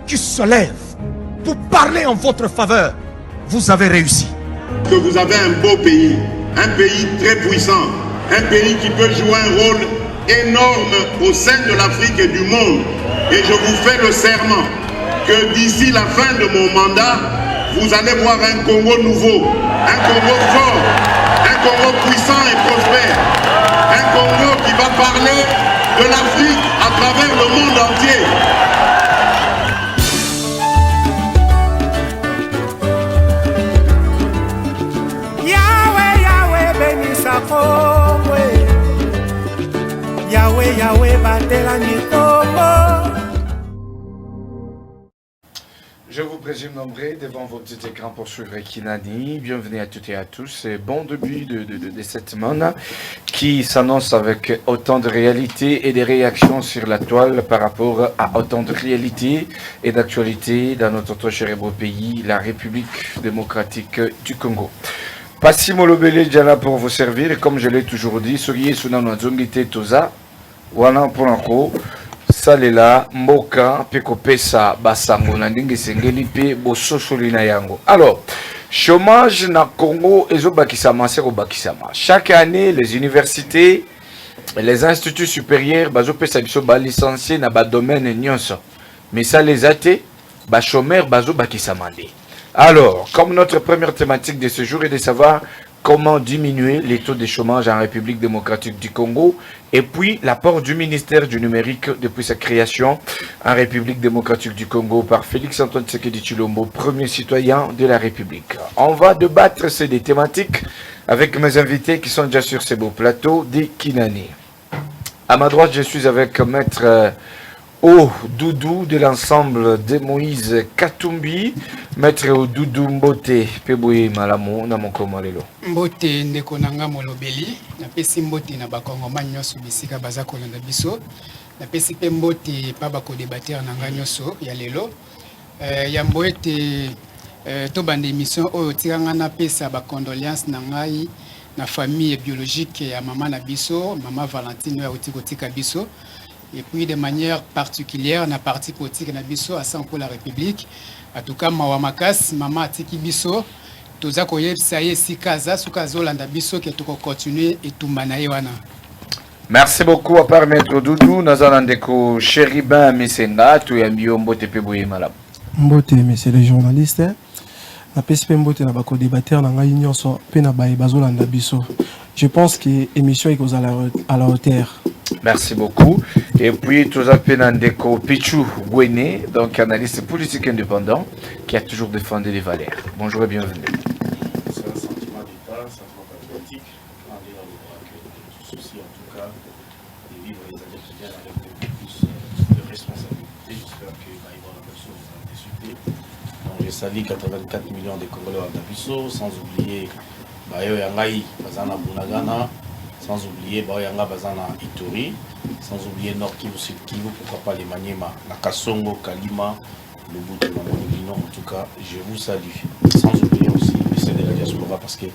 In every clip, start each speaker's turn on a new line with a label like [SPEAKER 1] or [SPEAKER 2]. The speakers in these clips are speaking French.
[SPEAKER 1] qui se lèvent pour parler en votre faveur, vous avez réussi.
[SPEAKER 2] Que vous avez un beau pays, un pays très puissant, un pays qui peut jouer un rôle énorme au sein de l'Afrique et du monde. Et je vous fais le serment que d'ici la fin de mon mandat, vous allez voir un Congo nouveau, un Congo fort, un Congo puissant et prospère, un Congo qui va parler de l'Afrique à travers le monde entier.
[SPEAKER 3] Yahweh, Yahweh, bénissa Congo. Yahweh, Yahweh, batelani Congo.
[SPEAKER 4] Je vous présume nombreux devant vos petits écrans pour suivre Kinani. Bienvenue à toutes et à tous. Et bon début de cette semaine qui s'annonce avec autant de réalité et de réactions sur la toile par rapport à autant de réalité et d'actualité dans notre cher et beau pays, la République démocratique du Congo. Passimo Lobele Djana pour vous servir. Et comme je l'ai toujours dit, soyez sous notre zongité toza. Wana pour salela mboka peko pesa basango na ndenge sengeli pe bososoli na yango. Alors, chômage na Congo ezobakisama seko bakisama. Chaque année les universités et les instituts supérieurs bazopesa biso ba licencié na ba domaine nyonso. Mais ça les athées ba chômeurs bazobakisama ndé. Alors, comme notre première thématique de ce jour est de savoir comment diminuer les taux de chômage en République démocratique du Congo et puis l'apport du ministère du numérique depuis sa création en République démocratique du Congo par Félix-Antoine Tshisekedi Tshilombo, premier citoyen de la République. On va débattre ces des thématiques avec mes invités qui sont déjà sur ce beau plateau des Kinani. À ma droite, je suis avec maître Doudou de l'ensemble de Moïse Katumbi, maître Doudou Mbote, Peboye Malamo, na mokoma lelo.
[SPEAKER 5] Mbote ndeko nanga molobeli, na pesi mbote na bakongoma nyonso bisika baza kolanda biso, na pesi pe mbote pa bako débattre nanga nyonso ya lelo. Ya mbote to bande émission oyo tiranga na pesa ba condoléances na ngai na famille biologique ya maman na biso, maman Valentine ya otikotika biso. Et puis de manière particulière, na parti politique na biso à pour la République. En tout cas, Mawamakas, Maman Atiki Biso, toza koyeb saye si kaza sukazo landa biso que tu continuer et tout manaye wana.
[SPEAKER 4] Merci beaucoup à part maître Doudou, Nazalandeko Chéribin Mesenga, tu es mbio mbote peboye malab.
[SPEAKER 6] Mbote messieurs les journalistes, la PSP mbote na bako débatteur na ngai nyonso pe na baye bazolanda biso. Je pense que l'émission est à la hauteur.
[SPEAKER 4] Merci beaucoup. Et puis, tout ça, Penandeko Pichou Gwene, donc analyste politique indépendant, qui a toujours défendu les valeurs. Bonjour et bienvenue.
[SPEAKER 7] C'est un sentiment d'État, un sentiment patriotique, en dehors de souci en tout cas, de vivre les années qui viennent avec beaucoup plus de responsabilité. J'espère que Maïva Labasso va discuter. Donc, je salue 84 millions de Congolais à Dabiso, sans oublier Bayo Yangai, Bazana Bunagana. Sans oublier Bayanga Bazana Ituri, sans oublier Nord Kivu, Sud Kivu, pourquoi pas les Maniema, Nakasongo, Kalima, le bout de Mamonibino, en tout cas, je vous salue. Sans oublier aussi les de la diaspora parce que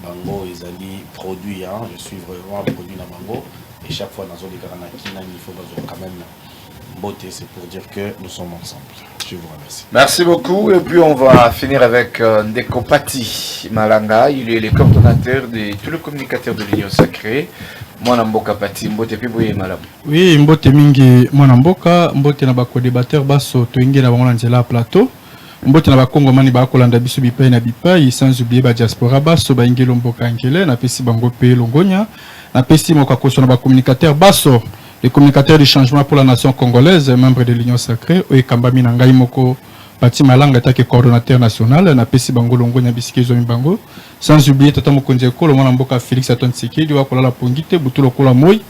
[SPEAKER 7] Bango, ils allaient produire, hein, je suis vraiment produit dans Bango, et chaque fois dans les Garanakina, il faut quand même beauté, c'est pour dire que nous sommes ensemble. Je vous remercie.
[SPEAKER 4] Merci beaucoup. Et puis on va finir avec Ndeko Pati Malanga. Il est le coordonnateur de tous les communicateurs de l'Union Sacrée. Mwana Mboka Pati, Mbote Piboye Malam.
[SPEAKER 8] Oui, Mbote Mingi, Mwana Mboka, Mbote na bako débatteur baso, Toinge na bango nzela plateau. Mbote na bakongo mani bako landa biso bipai na bipai, sans oublier ba diaspora baso, ba ingelo Mboka Ngele, na pesi bango pe longonya, na pesi moka koso na ba communicateur baso. Les communicateurs du changement pour la nation congolaise, membres de l'Union Sacrée, Oekambami Nangai Moko, Pati Malanga, qui est coordonnateur national, Napesi Bango Longo, Nabisiki Zomi Bango, sans oublier Tata Mokonzeko, le Mwanamboka Félix Antoine Tshisekedi, Dua Kola La Pongite, Butulo Kola Moy,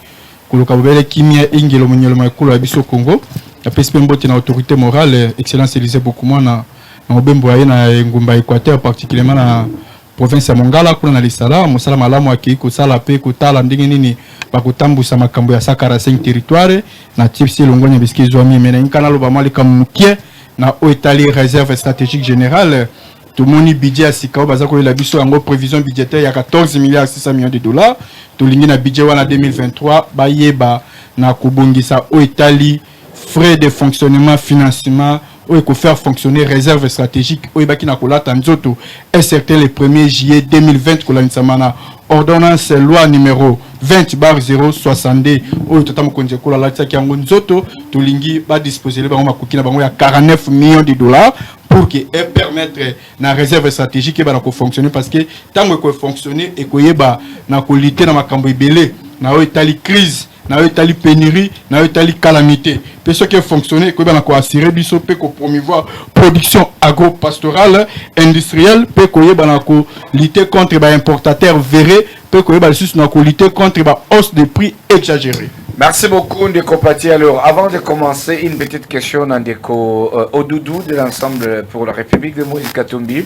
[SPEAKER 8] Koloka Bobele Kimia Ingelo Monyolo Maikolo Abiso Congo, Napesi Mbote na autorité morale, Excellence Élysée Bokouma na Obembo na Ngumba Équateur, particulièrement na province ya Mongala kuna na Lisala, musala malamu akiko sala pe kutala ndenge nini bakutambusa makambo ya Sakara 5 territoire na tipsi longonya biski zoami mena inkana loba mali kamukie na Oetali réserve stratégique générale tout moni budget asika bazako la biso yango prévision budgétaire ya 14 milliards 600 millions de dollars to lingi na budget wana 2023 bayeba na kubongisa Oetali frais de fonctionnement financement il faut faire fonctionner réserve stratégique au Ibaki Nakolata Nzoto est certain le 1er juillet 2020 que la ordonnance loi numéro 20/062 au totalement konjeko la tia kiango Nzoto tolingi ba disposer le bango makoki na bango ya 49 millions de dollars pour que permettre na réserve stratégique ba na ko fonctionner parce que tango ko fonctionner et ko yeba na ko lutter na makambo ebele na o etali crise na etali pénurie na etali calamité pe ce qui fonctionner ko ba ko assurer biso pe ko promouvoir production agro-pastorale industrielle pe ko yeba na ko lutter contre ba importateurs verrés pe ko yeba sus na ko lutter contre ba hausse des prix exagérée.
[SPEAKER 4] Merci beaucoup Ndeko Pati. Alors, avant de commencer, une petite question Ndeko Odoudou de l'ensemble pour la République de Moïse Katumbi.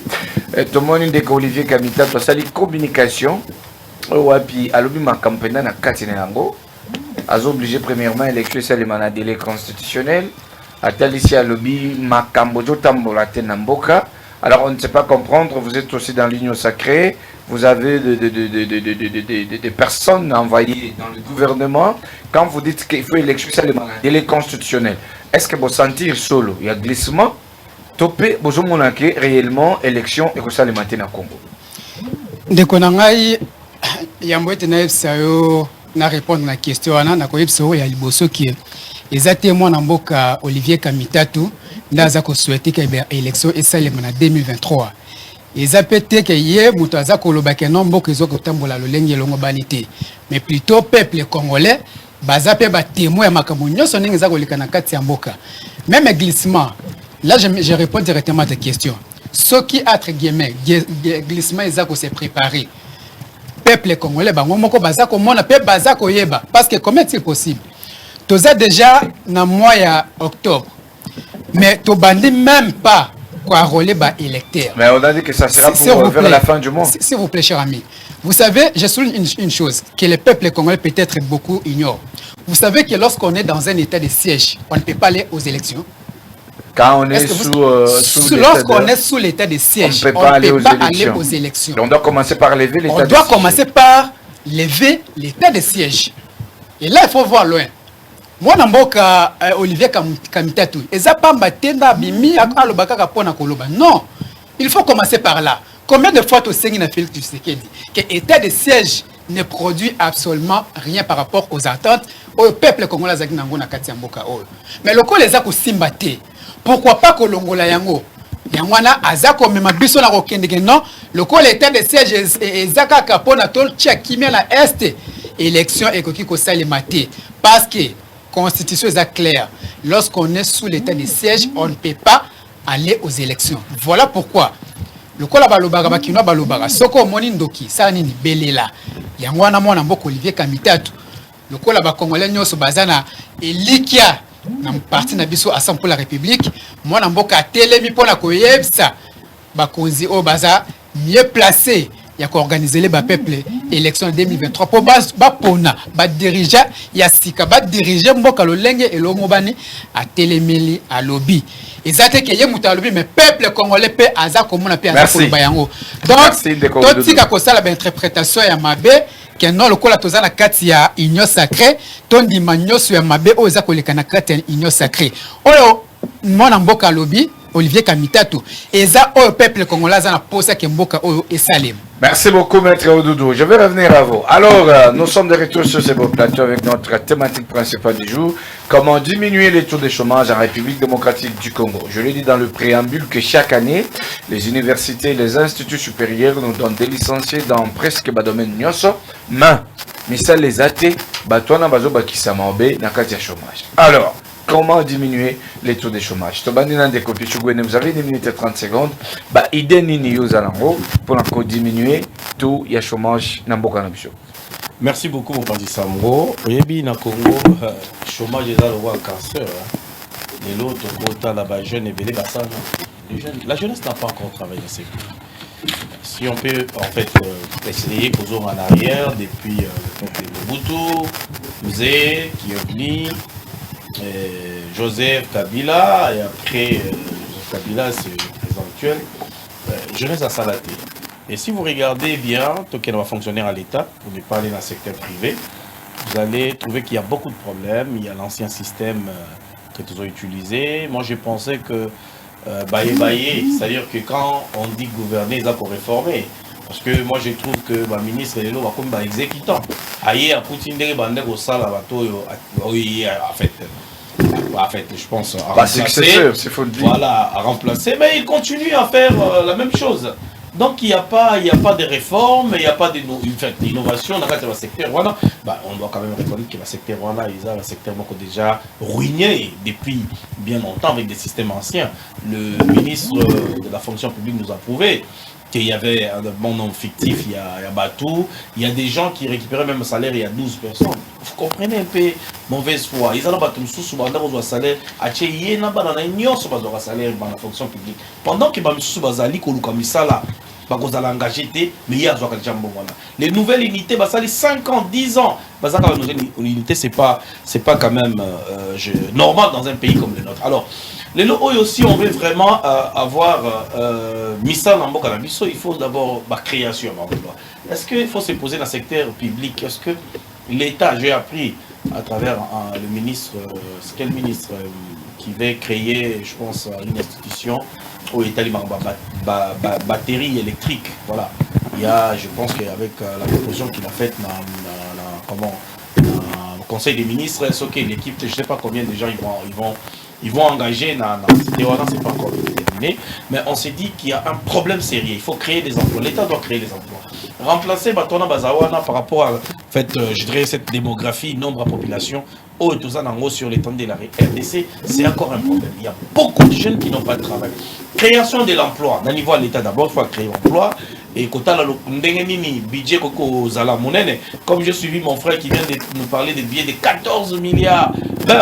[SPEAKER 4] Tout le monde Ndeko Olivier Kamita, tout ça, les communications. Puis, à l'objet ma campagne na Katinenango, a obligé premièrement élection sur les délai constitutionnel. À tel ici à l'objet ma Kambojo Tambola Tenamboka. Alors, on ne sait pas comprendre, vous êtes aussi dans l'Union sacrée. Vous avez des personnes envoyées dans le gouvernement. Quand vous dites qu'il faut élection sur les délais constitutionnels, est-ce que vous sentez solo? Il y a glissement. Topé, vous avez réellement élection et que ça les matin à Congo.
[SPEAKER 5] De Konangai, il y a un peu de répondre à la question. Il y a Liboso qui est témoin d'Amboka Olivier Kamitatu. Nous avons souhaité qu'il y ait élection et ça les en 2023. Ils ont pété que hier, Moutaza Kolobake non beaucoup ils ont tambola le lengue longo banité. Mais plutôt peuple congolais, bazape ba témoin makamunyo son ninga kolika na kati ya mboka. Même glissement. Là je réponds directement à ta question. Ce qui entre guillemets glissement ils ont se préparé. Peuple congolais bango moko bazako mona pe bazako yeba parce que comment est-il possible? Toza déjà na mois ya octobre. Mais to bandi même pas quoi rouler bas électeur.
[SPEAKER 4] Mais on a dit que ça sera pour vers la fin du mois.
[SPEAKER 5] S'il vous plaît, cher ami. Vous savez, je souligne une chose que le peuple congolais peut-être beaucoup ignore. Vous savez que lorsqu'on est dans un état de siège, on ne peut pas aller aux élections.
[SPEAKER 4] Quand on est sous
[SPEAKER 5] lorsqu'on est sous l'état de siège, on ne peut pas aller aux élections.
[SPEAKER 4] On doit commencer par lever l'état de siège.
[SPEAKER 5] On doit commencer par lever l'état de siège. Et là, il faut voir loin. Moi, Namboka Olivier Kamitatu, non, il faut commencer par là. Combien de fois tu sais qu'il que l'état de siège ne produit absolument rien par rapport aux attentes au peuple congolais na kati mboka oyo. Mais le les a simbate. Pourquoi pas que longola yango? Yangwana azako mema biso na kokendeke non, le l'état de siège ezaka kapona tol tchakimia na est élection ekoki ko salimate parce que constitution est claire. Lorsqu'on est sous l'état de siège, on ne peut pas aller aux élections. Voilà pourquoi. Le kola balobara bakino balobara soko moni ndoki ça nini belela. Yangwana mona mboko Olivier Kamitatu. Le kola ba congolais nyoso bazana elikia na parti na biso Assemblée pour la République. Mona mboka telemi pona koyebsa bakonzi o baza mieux placé. Il y a organisé les peuple élection 2023 pour pona dirigeant ya sika diriger mboka lo lenge et lo mobani a telemeli à lobby ezate ke ye muta lobby mais peuple congolais pe aza komona pe aza ko bayango donc totika ko sala ba interprétation ya mabe que non le kola tozana kati ya union sacrée tondi manyoso ya mabe o eza ko lekana kati ya union sacrée oyo mona mboka lobby Olivier Kamitatu eza o peuple congolais na posa ke mboka oyo esalem.
[SPEAKER 4] Merci beaucoup, Maître Odoudou. Je vais revenir à vous. Alors, nous sommes de retour sur ce beau plateau avec notre thématique principale du jour. Comment diminuer les taux de chômage en République démocratique du Congo. Je l'ai dit dans le préambule que chaque année, les universités et les instituts supérieurs nous donnent des licenciés dans presque le domaine nyoso. Mais ça les athées, batouana bazo bakisamaobe nakati ya chômage. Alors, comment diminuer les taux de chômage? Vous avez 1 minute et 30 secondes. Idée nini pour diminuer tout le chômage dans le
[SPEAKER 7] Merci beaucoup, Pati Samro. Oyebi na Congo, chômage est le roi cancer. Et l'autre côté, la jeune et belé basana. La jeunesse n'a pas encore travaillé assez. Si on peut en fait essayer qu'aux en arrière depuis Mobutu, Mzee, qui est venu. Joseph Kabila et après Joseph Kabila c'est le président actuel, jeunesse à Salaté. Et si vous regardez bien, tout ce qui va fonctionner à l'État, vous ne parlez dans le secteur privé, vous allez trouver qu'il y a beaucoup de problèmes. Il y a l'ancien système que nous avons utilisé. Moi, je pensais que c'est-à-dire que quand on dit gouverner, ça pour réformer. Parce que moi je trouve que le ministre est là comme exécutant. Aïe, à Poutine, il va au sale en fait, je pense à remplacer. Voilà, à remplacer, mais il continue à faire la même chose. Donc il n'y a pas de réforme, il n'y a pas d'innovation dans le secteur. Voilà. On doit quand même reconnaître que le secteur voilà, il a un secteur déjà ruiné depuis bien longtemps avec des systèmes anciens. Le ministre de la fonction publique nous a prouvé qu'il y avait un bon nombre fictif, il y a Batou, il y a des gens qui récupéraient même un salaire, il y a 12 personnes. Vous comprenez un peu mauvaise foi. Ils ont un salaire, il y a un salaire dans la fonction publique. Pendant que les nouvelles unités, ça les 5 ans, 10 ans. L'unité, c'est pas quand même normal dans un pays comme le nôtre. Alors, les lots aussi, on veut vraiment avoir Missa Nambo Canabiso, il faut d'abord la création d'emploi. Est-ce qu'il faut se poser dans le secteur public? Est-ce que l'État, j'ai appris à travers le ministre, c'est quel ministre qui veut créer, je pense, une institution où il y a batterie électrique. Voilà. Il y a, je pense qu'avec la proposition qu'il a faite dans le Conseil des ministres, c'est ok, l'équipe, je ne sais pas combien de gens ils vont engager dans cette théorie, c'est pas encore déterminé, mais on s'est dit qu'il y a un problème sérieux, il faut créer des emplois, l'État doit créer des emplois. Remplacer Batona Bazawana par rapport à je dirais, cette démographie, nombre de population, tout ça sur l'étendue de la RDC, c'est encore un problème. Il y a beaucoup de jeunes qui n'ont pas de travail. Création de l'emploi, dans le niveau de l'État d'abord, il faut créer l'emploi. Et quand budget comme j'ai suivi mon frère qui vient de nous parler des billets de 14 milliards,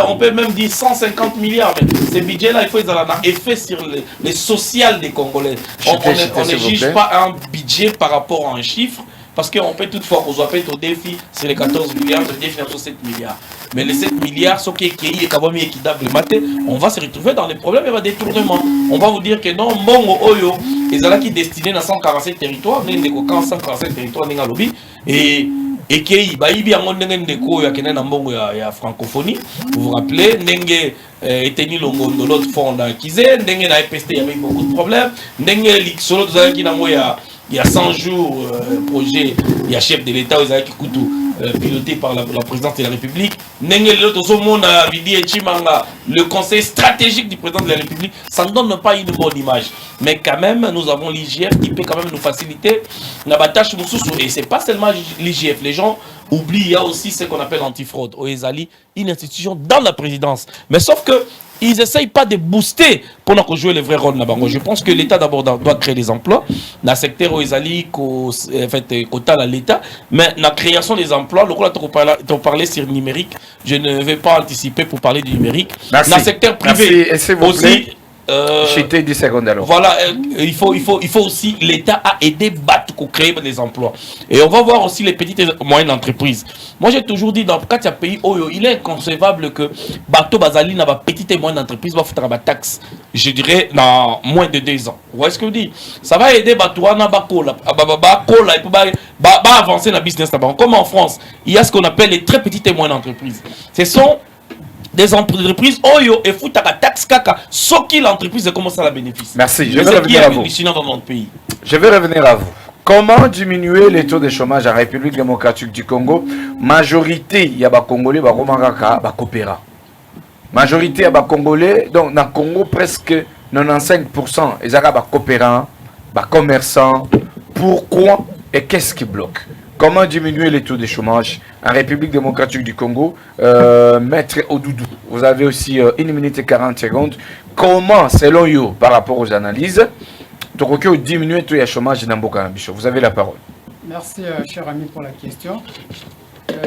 [SPEAKER 7] on peut même dire 150 milliards, mais ces budgets-là, il faut avoir un effet sur les social des Congolais. On ne juge pas un budget par rapport à un chiffre, parce qu'on peut toutefois qu'on soit au défi, c'est les 14 milliards, le défi c'est 7 milliards. Mais les 7 milliards, ce qui est équitable, on va se retrouver dans les problèmes et des détournements. On va vous dire que non, Mongo Oyo, ils sont qui destinés dans 147 territoires, 147 territoires, et qui y a francophonie. Vous vous rappelez, Nenge Eteni Longo de l'autre fond dans Kizé, Nenge na EPST, il y avait beaucoup de problèmes, Nenge Lixolo, il y a 100 jours, projet, il y a chef de l'État, qui piloté par la présidente de la République. Le conseil stratégique du président de la République, ça ne donne pas une bonne image. Mais quand même, nous avons l'IGF qui peut quand même nous faciliter la tâche. Et ce n'est pas seulement l'IGF. Les gens oublient, il y a aussi ce qu'on appelle l'antifraude. Oezali, une institution dans la présidence. Mais sauf que ils n'essayent pas de booster pour nous jouer le vrai rôle là-bas. Je pense que l'État d'abord doit créer des emplois. Dans le secteur Oezali, quota à l'État, mais la création des emplois, le rôle de parler sur le numérique, je ne vais pas anticiper pour parler du numérique. Merci. Dans le secteur privé aussi.
[SPEAKER 4] 10 secondes alors.
[SPEAKER 7] Voilà, il faut aussi, l'État a aidé Batou pour créer des emplois. Et on va voir aussi les petites et moyennes entreprises. Moi j'ai toujours dit, dans le cas de pays, il est inconcevable que Batou Bazali n'a pas petite et moyenne entreprise va foutre la taxe, je dirais, dans moins de 2 ans. Vous voyez ce que je dis? Ça va aider Batouana Bakola, et puis avancer dans le business là-bas. Comme en France, il y a ce qu'on appelle les très petites et moyennes entreprises. Ce sont des entreprises oyo et foutaka taxe kaka soki l'entreprise commence à la bénéficier.
[SPEAKER 4] Merci, je vais revenir à vous.
[SPEAKER 7] Dans notre pays.
[SPEAKER 4] Je vais revenir à vous. Comment diminuer les taux de chômage en République démocratique du Congo? Majorité il y a des Congolais qui coopèrent. Majorité il y a des Congolais, donc dans le Congo presque 95% ils ont des coopérants, des commerçants. Pourquoi et qu'est-ce qui bloque? Comment diminuer les taux de chômage en République démocratique du Congo? Maître Odoudou, vous avez aussi 1 minute et 40 secondes. Comment, selon vous, par rapport aux analyses, diminuer le taux de chômage dans Mboka Bicho? Vous avez la parole.
[SPEAKER 5] Merci, cher ami, pour la question.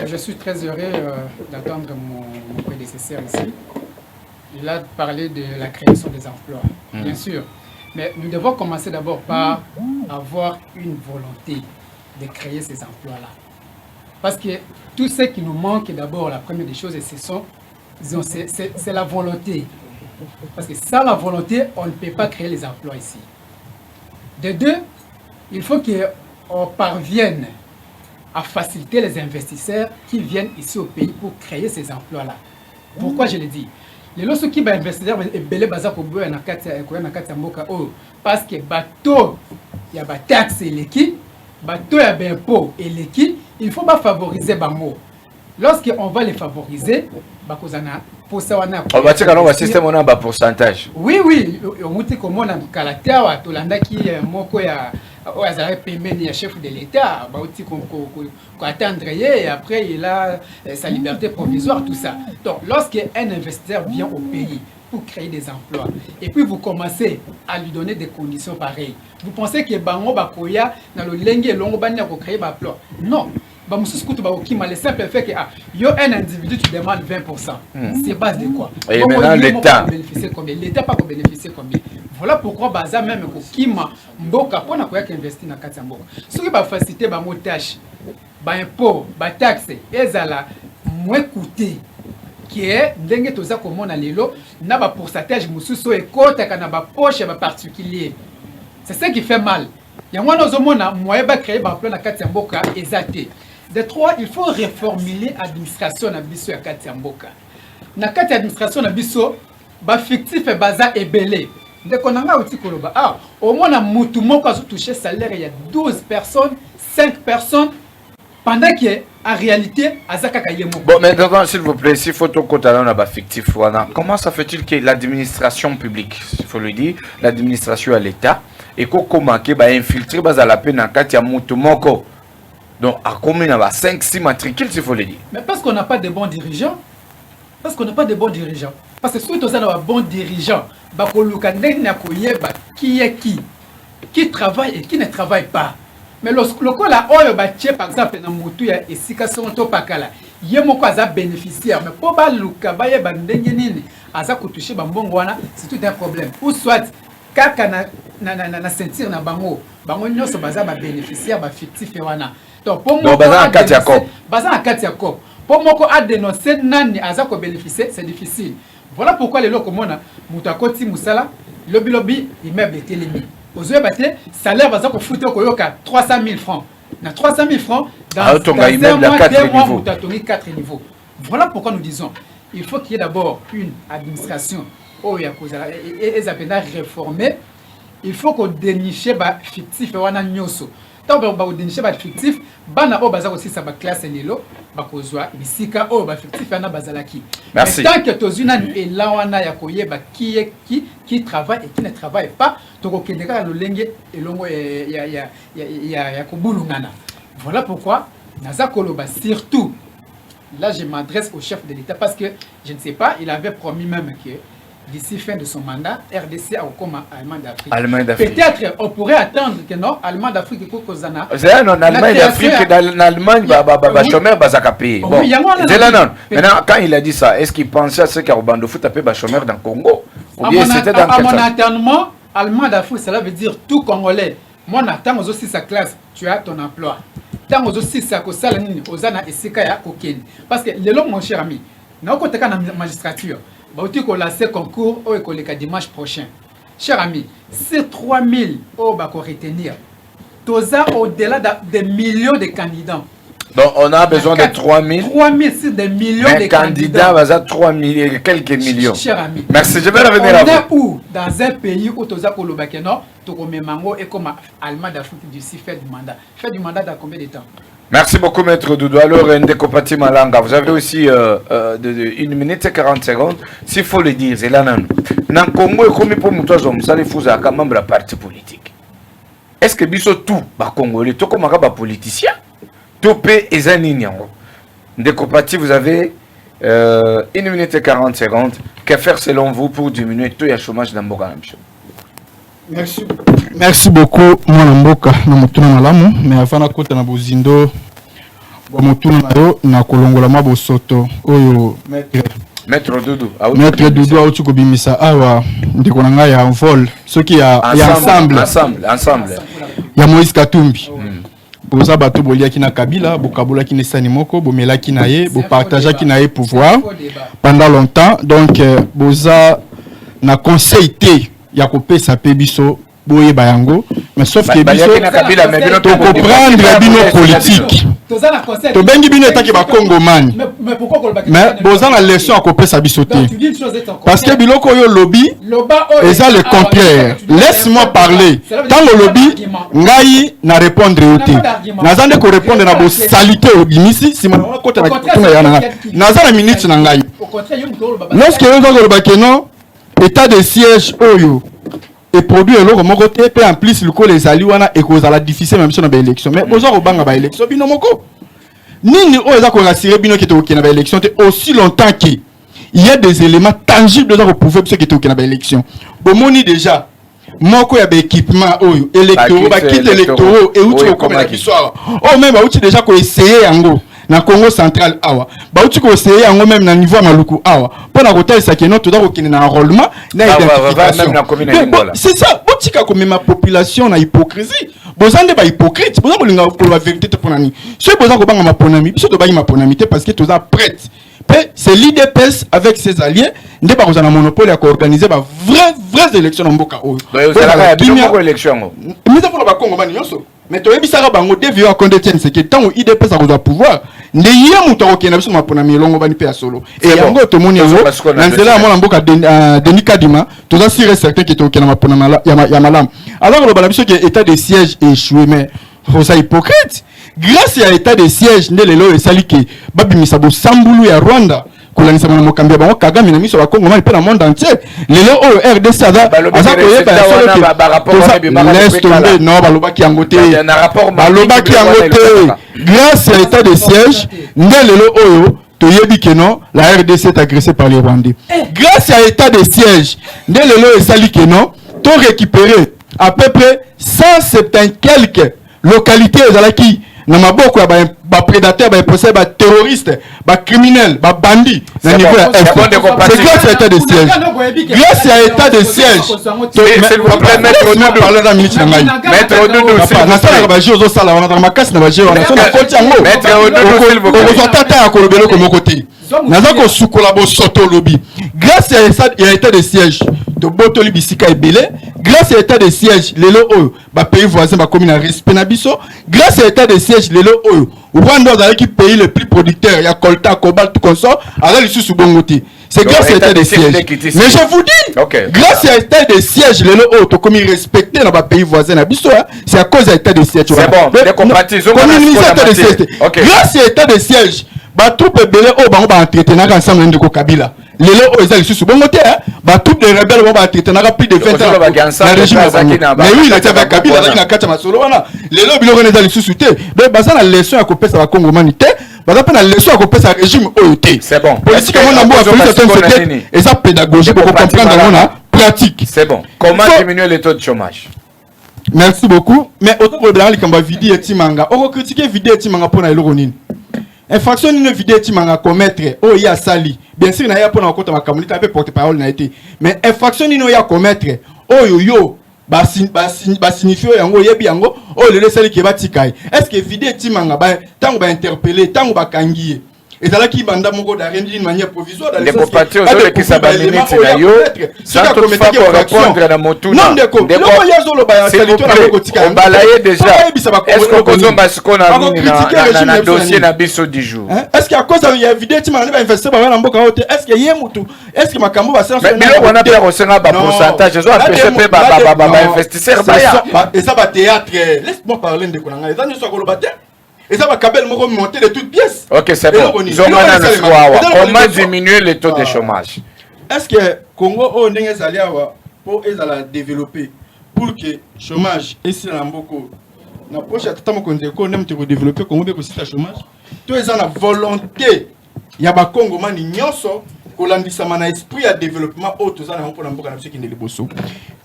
[SPEAKER 5] Je suis très heureux d'entendre mon prédécesseur ici. Il a parlé de la création des emplois, bien sûr. Mais nous devons commencer d'abord par avoir une volonté de créer ces emplois-là. Parce que tout ce qui nous manque, d'abord, la première des choses, c'est la volonté. Parce que sans la volonté, on ne peut pas créer les emplois ici. De deux, il faut qu'on parvienne à faciliter les investisseurs qui viennent ici au pays pour créer ces emplois-là. Pourquoi je le dis? Les lorsque qui va investisseur et belé baza ko boya na kati ya mboka oh parce que bateau il y a ba taxe eleki bateau ya impôt eleki il faut pas favoriser bango. Lorsqu'on va les favoriser bakozana pour ça wana
[SPEAKER 4] on va dire que le système on a un pourcentage.
[SPEAKER 5] Oui on muti comme on a caractère wa tolanda ki moko ya azare pembeni ya chef de l'état ba uti ko attendre et après il a sa liberté provisoire tout ça. Donc lorsqu'un investisseur vient au pays pour créer des emplois et puis vous commencez à lui donner des conditions pareilles, vous pensez que bango bakoya na lo lenge longo banya ko créer ba emploi? Non. Bah, le simple fait que yo un individu tu demandes 20%. C'est base de quoi?
[SPEAKER 4] Et maintenant l'État
[SPEAKER 5] bénéficier combien? L'État pas pour bénéficier combien? Voilà pourquoi baza même ko kima mboka pona ko yak investir na kati ya mboka. Soki ba faciliter ba montage, ba impôt, ba taxe, ezala moins coûté qui est ndenge toza komona lelo na ba pourcentage mususu ekota kana ba poche ba particulier. C'est ça qui fait mal. Yango nozomona moyen ba créer ba emploi na kati ya mboka ezate. De trois, il faut reformuler l'administration na biso ya kati ya mboka. Na kati ya administration na biso, ba fictif et baza ebele. Ndeko nanga uti koloba. Au moins na mutu moko azo toucher salaire il y a 12 personnes, 5 personnes pendant que en réalité azaka kayemo.
[SPEAKER 4] Bon maintenant s'il vous plaît, si photo kotala na ba fictif wana, comment ça fait-il que l'administration publique, il faut le dire, l'administration à l'État et comment que ba infiltrer baza la peine na kati ya mutu moko? Donc, à combien il y a 5-6 matricules, s'il faut le dire.
[SPEAKER 5] Mais parce qu'on n'a pas de bons dirigeants. Parce qu'on n'a pas de bons dirigeants. Parce que si on a de bons dirigeants, qui travaille et qui ne travaille pas. Mais lorsque la oyo par exemple, dans Moutou, et si Kassonto Pakala, il y a un bénéficiaire. Mais pour pas Luka, c'est tout un problème. Ou soit, kaka na sentir na bango nyonso baza ba bénéficiaire ba fictif wana. Donc pour moi
[SPEAKER 4] baza en Katiako.
[SPEAKER 5] Pour moi a dénoncer nani aza ko bénéficier, c'est difficile. Voilà pourquoi les locaux mona mutakoti musala lobby immeuble telemi. Ozoye baté salaire baza ko futo ko yoka 300 000 francs. Na 300 000 francs dans un mois 4 niveaux. Voilà pourquoi nous disons il faut qu'il y ait d'abord une administration réformer. Il faut qu'on déniche les fictifs et on a nyoso. Tant qu'on déniche les fictifs, bana o baza aussi sa classe nilo, bakozwa bisika o ba fictif na bazalaki.
[SPEAKER 4] Merci.
[SPEAKER 5] Tant que tozuna et là on a yakoye ba qui travaille et qui ne travaille pas, to ko kendeka lo lenge elongo ya kobulungana. Voilà pourquoi naza koloba surtout là je m'adresse au chef de l'État parce que je ne sais pas, il avait promis même que d'ici fin de son mandat, RDC a comme Allemagne d'Afrique. Peut-être on pourrait attendre que non, Allemand d'Afrique
[SPEAKER 4] c'est non, Allemagne d'Afrique, dans l'Allemagne, chômeur bazaka payer. Bon, maintenant quand il a dit ça, est-ce qu'il pensait à ce qu'il y a au bando foot tapé chômeur dans le Congo? Ou bien c'était dans
[SPEAKER 5] à mon entendement, Allemand d'Afrique, cela veut dire tout Congolais. Moi, attends aussi sa classe, tu as ton emploi. Tant aussi sa kosala nini, ozana esika ya kokeni. Parce que le long mon cher ami, na okoteka na magistrature. Bauti ko lancer concours au écoleka dimanche prochain. Cher ami, ces 3000 au bako retenir. Toza au-delà des millions de candidats.
[SPEAKER 4] Donc on a besoin de 3000.
[SPEAKER 5] 3000 c'est des millions de
[SPEAKER 4] candidats. Candidats, 3000 et quelques millions.
[SPEAKER 5] Cher ami.
[SPEAKER 4] Merci, je vais revenir à vous.
[SPEAKER 5] Où dans un pays où toza ko lobakeno, to ko memango et comme Allemand d'Afrique du Sud fait du mandat. Fait du mandat dans combien de temps?
[SPEAKER 4] Merci beaucoup, Maître Doudou. Alors, Ndeko Pati Malanga, vous avez aussi 1 minute et 40 secondes. S'il faut le dire, c'est là. Dans le Congo, comme pour nous, vous allez vous avoir comme membre de parti politique. Est-ce que biso tout, bah Congolais, tout comme un politicien, tout paie et zaninyango. Ndeko Pati, vous avez 1 minute et 40 secondes. Que faire selon vous pour diminuer tout le chômage dans Boka?
[SPEAKER 8] Merci beaucoup mwana mboka na motuna malamu mais avant na kota na bozindo wa motuna na yo na kolongola mabosoto oyo
[SPEAKER 4] Maître Doudou
[SPEAKER 8] auti kobimisa awa ndeko na ngai ya vol soki ya ensemble ya Moïse Katumbi boza bato boliaki na Kabila bokabolaki na sani moko bomelaki na ye bopartageaki na ye pouvoir pendant longtemps donc boza na conseil te ya kopesa pe biso boye bayango mais sauf que biso to comprendre bino politique tobengi bino etaki bakongomani mais boza na leçon akopesa biso te parce que biloko oyo lobi eza le contraire. Laisse-moi parler. Tango lobi ngai na répondre yo te naza nde korépondre na bosalite obimisi sima na kota na kituna ya nanga naza na minute na ngai lorsque yo zoloba ke non état de siège oyo et produit eloko moko te pe en plus likolo ezali wana ekozala difficile même sur na élection mais boza kobanga ba élection bino moko nini oyo eza korassurer bino ke tokokena ba élection te aussi longtemps que il y a des éléments tangibles oza koprouver biso ke tokokena ba élection bomoni déjà moko ya ba équipement oyo électoraux ba kit électoraux et outi kokomela biso awa oh même outi déjà ko essayer yango na Congo central awa ba outi ko essayer yango même na niveau ya maluku awa pona kotalisa ke no toza kokena na enrôlement na identification c'est ça botika ko même population na hypocrisie bozande ba hypocrite boza kolinga ko la vérité te ponani so boza ko banga maponami biso to bangi maponami te parce que toza prête. C'est l'IDPS avec ses alliés nde ba kozana monopole ya ko organiser ba vraies élections mboka oyo ba élection mais ça pour ba Congo mani nyonso mais to ebisaka bango devio akonde tienne c'est que tant IDPS a ko pouvoir nde ye muto ko kena biso maponami longo bani pe ya solo et yango to moni yango na nzela mona mboka Denis Kadima toza sûr certain que to kena maponami ya malam alors le bala biso que état de siège échoué mais c'est hypocrite. Grâce à l'état de siège nde lelo esali ke babimisa bo sambulu ya Rwanda kolanisa mona mokambia bango Kagame na miso ba Congo mali pe na monde entier lelo oyo RDC aza koyeba solo ba rapport laisse tomber non balobaki yango te balobaki yango te grâce à l'état de siège nde lelo oyo toyebi ke non la RDC est agressée par les Rwandais grâce à l'état de siège nde lelo esali ke non to récupérer à peu près 170 quelques localités ezalaki na maboko ya ba prédateurs ba possédé ba terroristes ba criminels ba bandits na niveau ya Est c'est grâce à l'état de siège grâce à l'état de siège
[SPEAKER 4] s'il vous plaît maître
[SPEAKER 8] parler dans minute na ngai
[SPEAKER 4] maître Odoudou
[SPEAKER 8] na sala ba jeu zo sala wana na makasi na ba jeu wana so na koti yango
[SPEAKER 4] maître Odoudou s'il vous plaît
[SPEAKER 8] ko tata ya kolobelo ko mokoti naza ko sukola bo soto lobby grâce à l'état de siège de botoli bisika ebele grâce à l'état de siège lelo oyo ba pays voisins ba commune na respect na biso grâce à l'état de siège lelo oyo Rwanda est le pays le plus producteur il y a coltan cobalt tout comme ça alors les sous bongoté c'est grâce à l'état de siège mais je vous dis grâce à l'état de siège lelo oyo to comme respecté dans ba pays voisins na biso c'est à cause de l'état de siège
[SPEAKER 4] c'est bon les compatriotes
[SPEAKER 8] grâce à l'état de siège ba troupe belé o bango ba entretenir ensemble ndeko Kabila lelo o ezali susu bongo te ba troupe de rebelles ba entretenir plus de 20 ans na régime mais oui la tava Kabila la na kacha masolo wana lelo biloko ezali susu te be baza na leçon ya kopesa ba Congomani te baza pe na leçon ya kopesa régime oyo te
[SPEAKER 4] c'est bon
[SPEAKER 8] politique mo na mbo politique c'est eza pédagogie pour comprendre ngona pratique
[SPEAKER 4] c'est bon comment diminuer le taux de chômage.
[SPEAKER 8] Merci beaucoup mais autant pour le likamba vidi etimanga oko critiquer vidi etimanga pona eloko nini infraction ni vidéo ti manga commettre oh ya sali bien sûr na ya pona okota makamuli ta pe porte parole na été mais infraction ni no ya commettre oh yo ba signifie yango yebi yango oh le sali ke batikai est-ce que vidéo ti manga ba tango ba interpeller tango ba kangiye ezala ki banda moko d'arrêter d'une manière provisoire dans
[SPEAKER 4] les compatriotes qui s'abaniment na yo ça toutefois pour répondre na motu
[SPEAKER 8] non ndeko loko ya zolo ba salito na moko tika
[SPEAKER 4] on balaye déjà est-ce que kozomba sikona na dossier na biso du jour
[SPEAKER 8] est-ce que à cause il y a vidéo ti manga ba investir ba na mboka hote est-ce que ye mutu est-ce que makambo ba séance
[SPEAKER 4] mais on a bien reçu ba pourcentage zo empêcher pe ba investisseur ba ya
[SPEAKER 8] et ça ba théâtre laisse-moi parler ndeko na ngai ezani so ko lobate et ça va Kabel me remonter de toutes pièces.
[SPEAKER 4] Ok, c'est bon. Comment diminuer le taux de chômage?
[SPEAKER 8] Est-ce que Congo o ndenge zali awa pour ezala développer pour que chômage ici na mboko na prochaine tata mokonze ko ndem te développer Congo be ko sita chômage to ezana volonté ya ba Congo mani nyonso ko landisa mana esprit ya développement o to zana mpona mboka na biso kinde liboso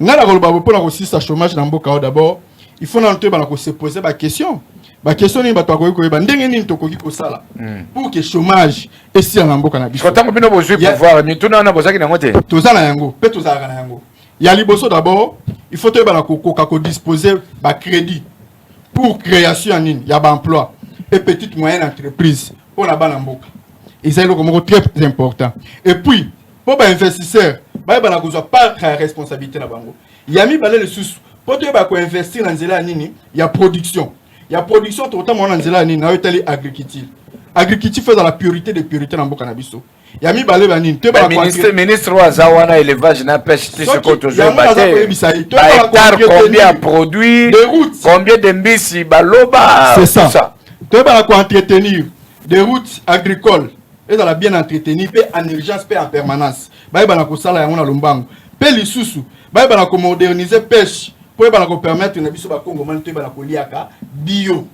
[SPEAKER 8] ngala ko loba mpona ko sita chômage na mboka d'abord il faut na nto ba ko se poser ba question. La question est pour que le chômage est si en amboka na biso. Il y a liboso d'abord, il faut que disposer de crédit pour création en ligne, il y a emploi et petite moyenne entreprise pour la banamboka. Et c'est très important. Et puis pour les investisseurs, il y a pas de responsabilité na bango. Il y a mis le sous pour investir dans la nini, il y a production. Il y a production, tout le temps, on a une agriculture. Agriculture fait dans la purité de purité dans le cannabis. Il y a mis balé banine.
[SPEAKER 4] Ministre Wazawana, élevage, n'a pêche, tu sais quoi, toujours combien de produits, combien de mbisi, baloba.
[SPEAKER 8] C'est ça. Tu vas entretenir des routes agricoles et dans la bien entretenir, en urgence, en permanence. Tu vas sala yango na lombango. Pe lisusu, tu vas moderniser pêche pour permettre na biso ba Congo man te ba liaka bio.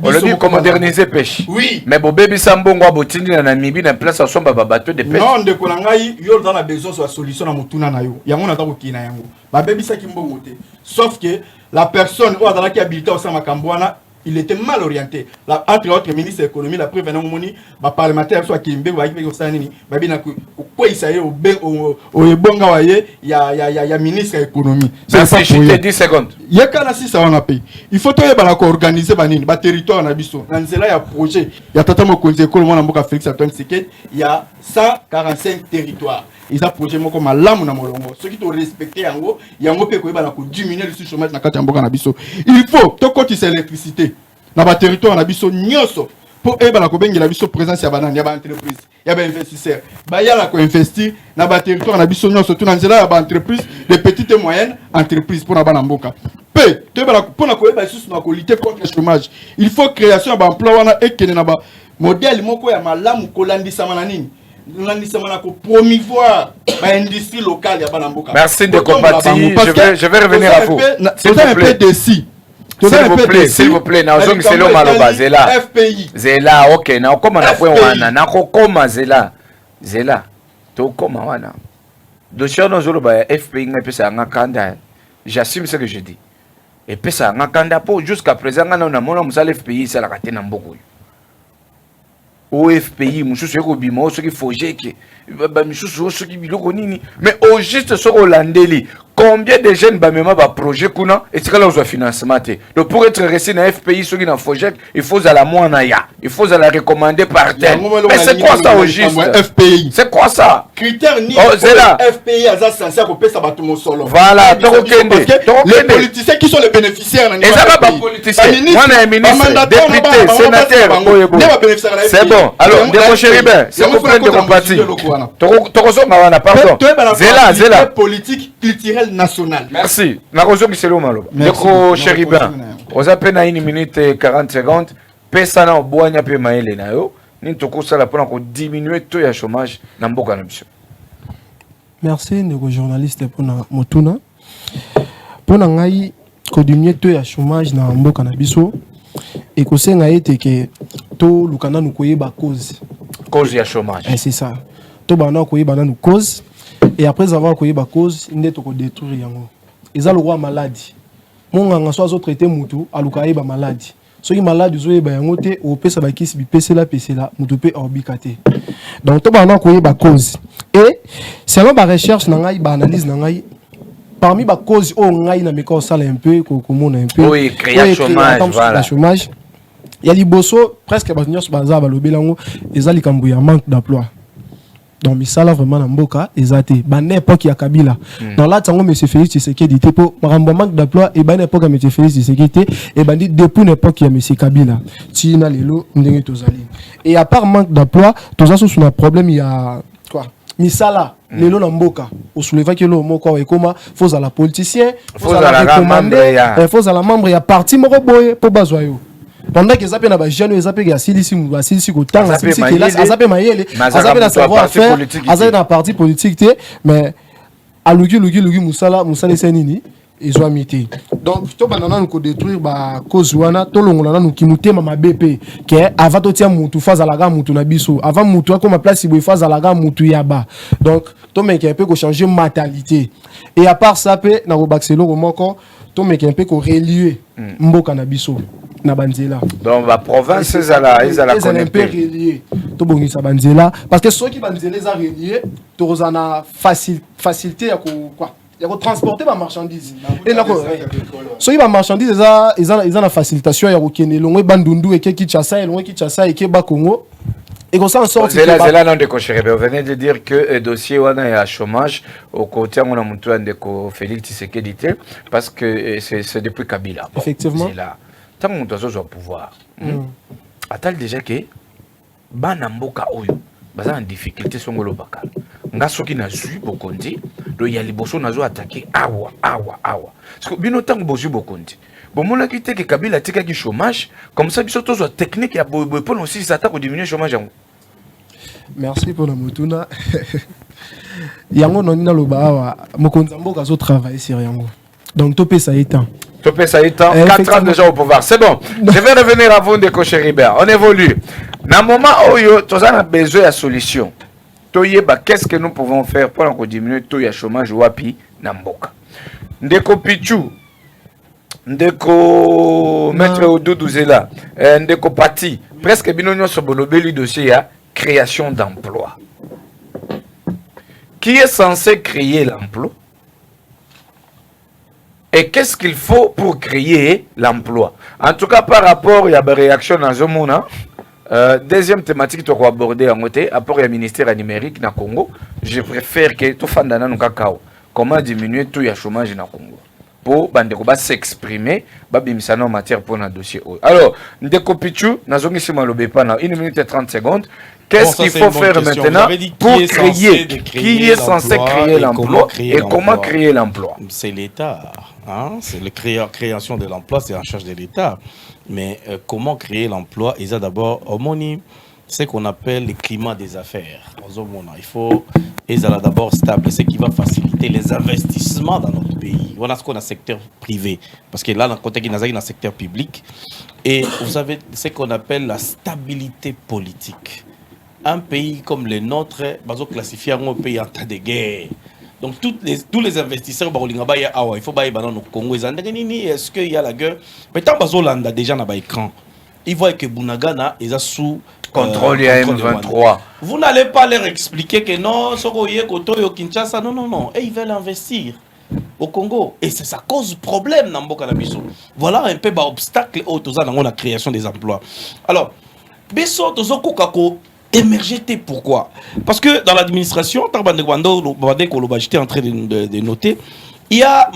[SPEAKER 4] On le dit comme moderniser pêche.
[SPEAKER 8] Oui.
[SPEAKER 4] Mais bon bébé Sambongo botini na Namibie na place à son bateau de pêche.
[SPEAKER 8] Non, de kolangai yo dans la besoin sur la solution na mutuna na yo. Yango na ta kokina yango. Ba bébé ça ki mbongo te. Sauf que la personne ou dans qui habilité au sama kambwana, il était mal orienté. Entre autres ministre de l'économie, la preuve moni, ba parlementaire soit Kimbe ou Akbe Osanini, ba bina ko quoi il s'aille au bonga waye, ya ministre de l'économie.
[SPEAKER 4] C'est ça je te 10 secondes.
[SPEAKER 8] Il y a kana si ça on a payé. Il faut toi ba organiser banini, ba territoire na biso. Nanzela ya projet, ya tata mo konzi école mona mboka Félix Antoine Tshisekedi, il y a 145 territoires. Ils ont projet moko malamu na molongo. Ceux qui ont respecté yango, yango pe ko ba na ko diminuer le chômage na kati mboka na biso. Il faut to koti c'est l'électricité. Na ba territoire na biso nyoso pour eba na ko bengi la biso présence ya banane ya ba entreprise, ya ba investisseur. Ba ya la ko investir na ba territoire na biso nyoso tout na nzela ya ba entreprise, de petites et moyennes entreprises pour na ba na mboka. Pe to eba pour na ko eba sous na ko lutter contre le chômage. Il faut création ba emploi wana ekene na ba modèle moko ya malamu ko landisa mananini. Promouvoir l'industrie locale.
[SPEAKER 4] Merci de compatir. Je vais revenir à vous.
[SPEAKER 8] C'est un peu décis.
[SPEAKER 4] S'il vous plaît, c'est le maloba. Zela, ok. Na okoma na kwe wana. Na kokoma Zela. Zela. To koma wana. Dossier no zolo ba FPI nga pesa nga kanda. J'assume ce que je dis. Et pesa nga kanda po jusqu'à présent nga na mona musala FPI ça la kate na mboko. Au FPI, mususu eko bima soki fojeke ba misusu soki biloko nini mais au juste sur Holandeli combien de jeunes ba mema ba projet kuna et c'est là où financement te donc pour être resté na FPI soki na fojeke il faut à la moana ya il faut à la recommander par terre mais c'est quoi ça au juste
[SPEAKER 8] FPI
[SPEAKER 4] c'est quoi ça
[SPEAKER 8] critère ni FPI aza censé ko pesa bato mo solo
[SPEAKER 4] voilà
[SPEAKER 8] les politiciens qui sont les bénéficiaires na
[SPEAKER 4] et ça va pas politiciens moi na ministre député sénateur c'est bon alors de Chéribin c'est pour prendre de compatir Tokosonga wana pardon Zela
[SPEAKER 8] politique culturelle nationale
[SPEAKER 4] merci nakozo kiselo malo de Chéribin aux appels à 1 minute et 40 secondes pesa na boanya pe maele na yo ni tokosala pona ko diminuer taux ya chômage na mboka na biso.
[SPEAKER 6] Merci ndeko journaliste pona motuna pona ngai ko diminuer taux ya chômage na mboka na biso et ko senga ete ke to lukana nu koyeba cause
[SPEAKER 4] ya chômage.
[SPEAKER 6] C'est ça. To bana koyeba na nu cause et après avoir koyeba cause inde to ko détruire yango. Eza le roi maladie. Monga nga so traiter mutu aluka yeba maladie. Soki malade zo yeba yango te o pesa ba kisi bi pesela mutu pe orbikate. Donc to bana koyeba cause et selon ba recherche na ngai ba analyse na ngai parmi ba cause o ngai na meko sala un peu ko mona un peu.
[SPEAKER 4] Oui, créer chômage voilà.
[SPEAKER 6] Chômage. Il y a liboso presque ba nyos baza ba lobelango ezali kambu ya manque d'emploi. Donc misala vraiment na mboka ezate ba n'époque ya Kabila. Dans là tango monsieur Félix Tshisekedi te po marambo manque d'emploi et ba n'époque ya monsieur Félix Tshisekedi et bandit depuis n'époque ya monsieur Kabila. Ti na lelo ndenge tozali. Et à part manque d'emploi, tozaso sur un problème il y a quoi misala lelo na mboka au souleva que lo moko e koma faut à la politicien faut à la recommander faut à la membre ya parti moko boye po bazwa yo pendant que zape na ba jeune zape ya silisi mu ba silisi ko tanga silisi ke là zape mayele zape na savoir faire zape na parti politique te mais aluki musala senini ezwa mité donc to banana nous ko détruire ba cause wana to longola na kimute mama BP ke avant to tia mutu faza la ga mutu na biso avant mutu comme place ibo faza la ga mutu yaba donc to meke un peu ko changer mentalité et à part ça pe na ko baxelo ko moko to meke un peu ko relier mboka na biso na banzela
[SPEAKER 4] donc la province ezala connecté
[SPEAKER 6] relier to bongisa banzela parce que ceux qui banzela za relier to rozana facilité ya ko quoi il y a transporter ma marchandise et là so il va marchandise ils ont la facilitation ya kokene longwe bandundu et ki chassa et ki ba Congo et comme ça en sorte
[SPEAKER 4] c'est là non de Kocherebe vous venez de dire que dossier wana ya chômage au côté on a monté de ko Félix Tshisekedi parce que c'est depuis Kabila
[SPEAKER 6] effectivement
[SPEAKER 4] c'est là tant que nous avons pouvoir atal déjà que bana mboka oyo baza en difficulté songolo bakala nga soki na zui bokondi do ya liboso nazo attaquer awa parce que bino tango bozu bokondi bomona ki te ke Kabila tika ki chômage comme ça biso tozo technique ya boy pour aussi ça attaque diminuer chômage yango.
[SPEAKER 6] Merci pour la motuna. Yango nonina loba awa mokonzi mboka zo travailler sur yango. Donc topé ça étant.
[SPEAKER 4] Topé ça étant 4 ans déjà au pouvoir. C'est bon. Je vais revenir à vous de Cocher Ribert. On évolue. Dans le moment où nous avons besoin de solution, qu'est-ce que nous pouvons faire pour diminuer le chômage wapi Namboka? Ndeko Pichou, Ndeko Maître Odoudou Zela, Ndeko Pati, presque binonio sur le dossier à création d'emploi. Qui est censé créer l'emploi? Et qu'est-ce qu'il faut pour créer l'emploi? En tout cas, par rapport à la réaction dans ce monde, deuxième thématique que tu as abordée en côté, rapport au ministère numérique dans le Congo, je préfère que tout le monde comment diminuer tout le chômage dans le Congo. Pour s'exprimer, en matière pour un dossier. Alors, Ndeko Pichou, nous avons ici 1 minute et 30 secondes. Qu'est-ce qu'il faut faire maintenant pour créer? Qui est censé créer l'emploi et comment créer l'emploi?
[SPEAKER 7] C'est l'État. Hein? C'est la création de l'emploi, c'est en charge de l'État. Mais comment créer l'emploi? Il y a d'abord ce qu'on appelle le climat des affaires. Il faut d'abord stable, ce qui va faciliter les investissements dans notre pays. Voilà ce qu'on a secteur privé. Parce que là, dans le contexte, il y a un secteur public. Et vous savez ce qu'on appelle la stabilité politique. Un pays comme le nôtre, classifié en pays en temps de guerre. Donc tous les investisseurs, il faut bailler dans le Congo. Est-ce qu'il y a la guerre? Mais tant que déjà dans l'écran, ils voient que Bunagana est sous
[SPEAKER 4] contrôle M23.
[SPEAKER 7] Vous n'allez pas leur expliquer que non, Kinshasa, non. Et ils veulent investir au Congo. Et ça cause problème dans Mboka Nabiso. Voilà un peu d'obstacle dans la création des emplois. Alors, Besso, émerger, pourquoi? Parce que dans l'administration, j'étais en train de noter, il y a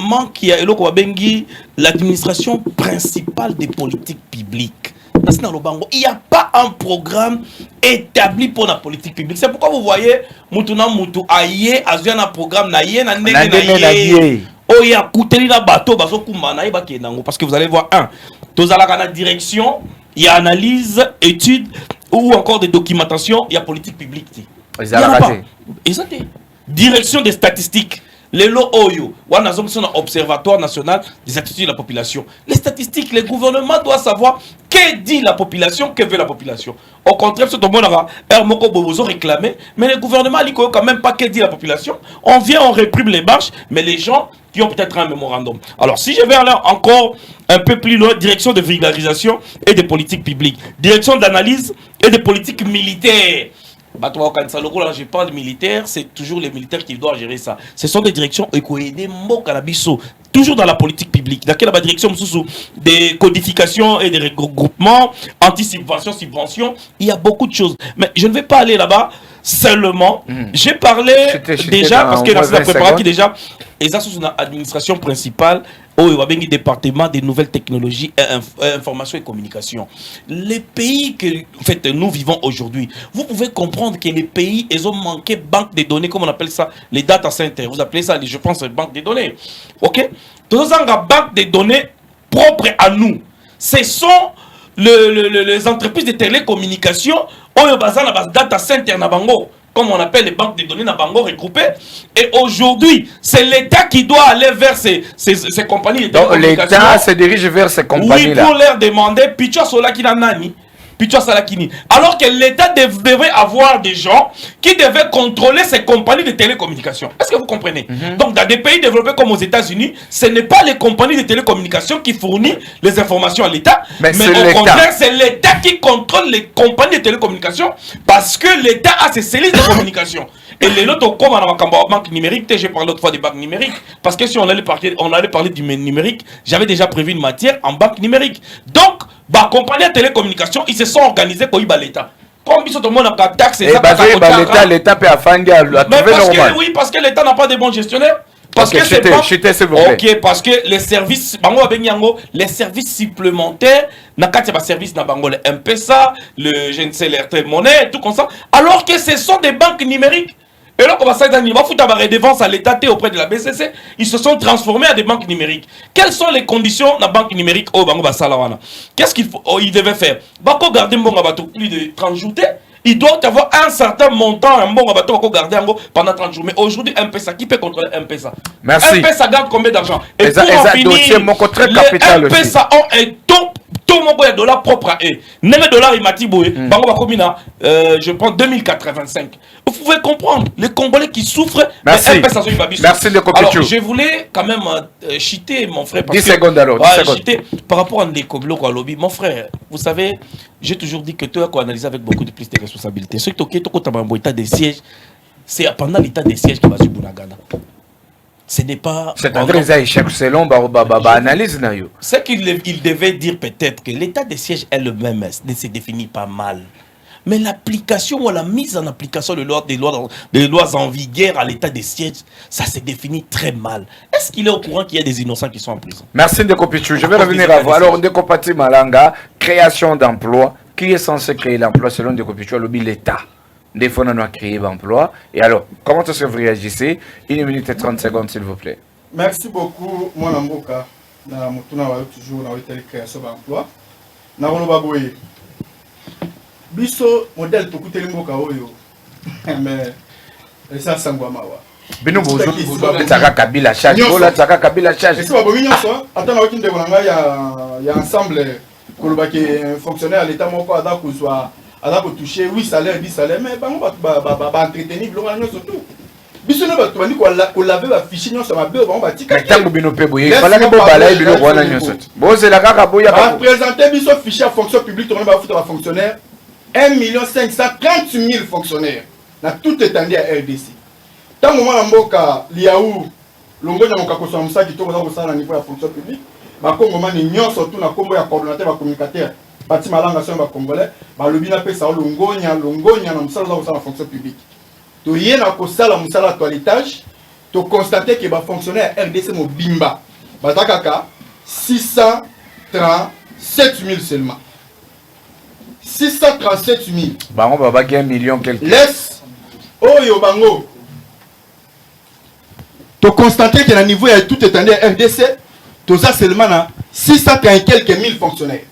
[SPEAKER 7] l'administration principale des politiques publiques. Il n'y a pas un programme établi pour la politique publique. C'est pourquoi vous voyez, Moutuna Moutou Aye, Azuan un programme Naye, Naye, oh, il y a Kouteli na bateau, parce que vous allez voir, dans la direction, il y a analyse, étude, ou encore des documentations, il y a politique publique. Il y a pas. Direction des statistiques. Les lots Oyo, on a un observatoire national des statistiques de la population. Les statistiques, le gouvernement doit savoir que dit la population, que veut la population. Au contraire, ce que tout le monde a réclamé, mais le gouvernement ne quand même pas que dit la population. On vient, on réprime les marches, mais les gens qui ont peut-être un mémorandum. Alors, si je vais aller encore un peu plus loin, direction de vulgarisation et de politique publique, direction d'analyse et de politique militaire. Je parle de militaires, c'est toujours les militaires qui doivent gérer ça. Ce sont des directions toujours dans la politique publique. Dans quelle direction des codifications et des regroupements, anti-subvention, subvention, il y a beaucoup de choses. Mais je ne vais pas aller là-bas seulement. J'ai parlé déjà, parce que la préparation déjà, et ça c'est une administration principale au département des nouvelles technologies et information et communication. Les pays que en fait, nous vivons aujourd'hui, vous pouvez comprendre que les pays, ils ont manqué banque de données, comme on appelle ça, les data centers. Vous appelez ça, je pense, banque de données. Ok? Tous les banques de données propres à nous. Ce sont les entreprises de télécommunications, au data center na bango, comme on appelle les banques de données na bango regroupées. Et aujourd'hui, c'est l'État qui doit aller vers ces compagnies de télécommunications. Donc
[SPEAKER 4] l'État se dirige vers ces compagnies-là.
[SPEAKER 6] Oui, pour leur demander, Pichwa Sola qui n'a nani. Alors que l'État devrait avoir des gens qui devaient contrôler ces compagnies de télécommunications. Est-ce que vous comprenez? Donc dans des pays développés comme aux États-Unis, ce n'est pas les compagnies de télécommunications qui fournissent les informations à l'État, mais au contraire, c'est l'État qui contrôle les compagnies de télécommunications parce que l'État a ses services de communication. Et les autres, comme on a banque numérique, j'ai parlé l'autre fois des banques numériques, parce que si on allait parler du numérique, j'avais déjà prévu une matière en banque numérique. Donc, compagnie de télécommunications, ils se sont organisés pour l'État. Comme tout le monde a taxe, l'État peut affander à trouver normal. Oui, parce que l'État n'a pas de bons gestionnaires.
[SPEAKER 9] parce que c'est pas...
[SPEAKER 4] s'il vous plaît.
[SPEAKER 9] Ok, parce que les services, les services supplémentaires, nakati ba service na bango le M-Pesa, le je ne sais l'Airtel Monnaie, tout comme ça, alors que ce sont des banques numériques. Et là, comme ça, ils vont foutre la redevance à l'État auprès de la BCC. Ils se sont transformés en des banques numériques. Quelles sont les conditions de la banque numérique au Bango Basalawana? Qu'est-ce qu'il devait faire? Bako garder Mbonga Bato plus de 30 jours. Il doit avoir un certain montant, un bon bateau pour garder pendant 30 jours. Mais aujourd'hui, M-Pesa, qui peut contrôler M-Pesa?
[SPEAKER 4] Merci.
[SPEAKER 9] M-Pesa garde combien d'argent? Et pour
[SPEAKER 4] en
[SPEAKER 9] finir, les M-Pesa ont un taux de dollars propres à eux. Même dollars, il m'a dit, je prends 2085. Vous pouvez comprendre, les Congolais qui souffrent,
[SPEAKER 4] merci.
[SPEAKER 9] M-Pesa,
[SPEAKER 4] merci de
[SPEAKER 9] alors, je voulais quand même chiter mon frère.
[SPEAKER 4] 10 secondes alors. 10 secondes.
[SPEAKER 9] Par rapport à Ndekoblo à lobby, mon frère, vous savez, j'ai toujours dit que toi, qu'on analyse avec beaucoup de plus de responsabilités. Ce qui est au état des sièges, c'est pendant l'état des sièges qu'il va sur Bunagana. Ce n'est pas...
[SPEAKER 4] C'est un vrai échec selon analyse.
[SPEAKER 9] C'est qu'il devait dire peut-être que l'état des sièges elle-même ne se définit pas mal. Mais l'application ou la mise en application des lois en vigueur à l'état des sièges, ça se définit très mal. Est-ce qu'il est au courant qu'il y a des innocents qui sont en prison?
[SPEAKER 4] Merci Ndeko Pichu. Je vais revenir à vous. Alors, Ndeko Pati Malanga, création d'emploi. Qui est censé créer l'emploi selon Ndeko Pichu? L'État. Des fois, on a créé l'emploi. Et alors, comment est-ce que vous réagissez? 1 minute et 30 secondes, s'il vous plaît.
[SPEAKER 8] Merci beaucoup, moi, Namboka. Toujours dans la création d'emploi. Naronobaboye. Biso modèle to kuteli mboka oyo mais ça sangwa mawa
[SPEAKER 4] bino bozo tsaka kabila charge bola tsaka kabila charge
[SPEAKER 8] c'est pas bominyo so atana wakinde kolanga ya ensemble kolobaki fonctionnaire à l'état moko ada ko toucher 8 salaires 10 salaires mais bango ba entretenir biloko nyo surtout biso ne ba to bani ko laver ba fichier nyo so ba be bango ba tika
[SPEAKER 4] tango bino pe boye fala ke bo bala biloko wana nyo so boze la kaka boya
[SPEAKER 8] ba présenter biso fichier à fonction publique to ba futa ba fonctionnaire 1 530 000 fonctionnaires na tout étendu à RDC. Tant moment na mboka liaou longonya mokakoso musaki to ko sala niveau ya fonction publique ba kongoma ni nyonso tout na kombo ya coordonnateur ba communicateur bati malanga so ba congolais ba lobi na pesa longonya na musala ko sala fonction publique. To yena ko sala musala toilettage to constater que ba fonctionnaire RDC mo bimba ba takaka 637 000 seulement. 637 000.
[SPEAKER 4] Bango baba qui 1 million quelque.
[SPEAKER 8] Laisse. Oyo bango. Tu constater que le niveau est tout étendu à RDC, tu as seulement 630 et quelques mille fonctionnaires.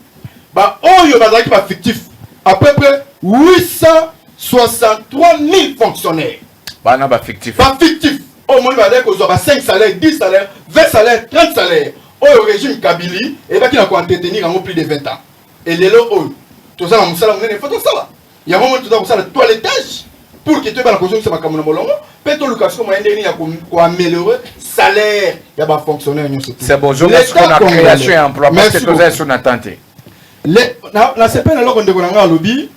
[SPEAKER 8] Bah oyo bazaki pas fictif. À peu près 863 000 fonctionnaires.
[SPEAKER 4] Bah non pas fictif.
[SPEAKER 8] Pas fictif. Au moins il va 5 salaires, 10 salaires, 20 salaires, 30 salaires. Oyo régime Kabili et bah qui n'a qu'à entretenir en plus de 20 ans. Et les lots oyo. Tout ça, il y a un moment où tu dois faire le toilettage pour que tu aies la conscience de ce molongo. Peut-être que tu améliorer le salaire de la fonctionnaire.
[SPEAKER 4] C'est bon, je vais la création et emploi parce que tu es sur l'attente.
[SPEAKER 8] La CPN, alors qu'on découvre dans le lobby,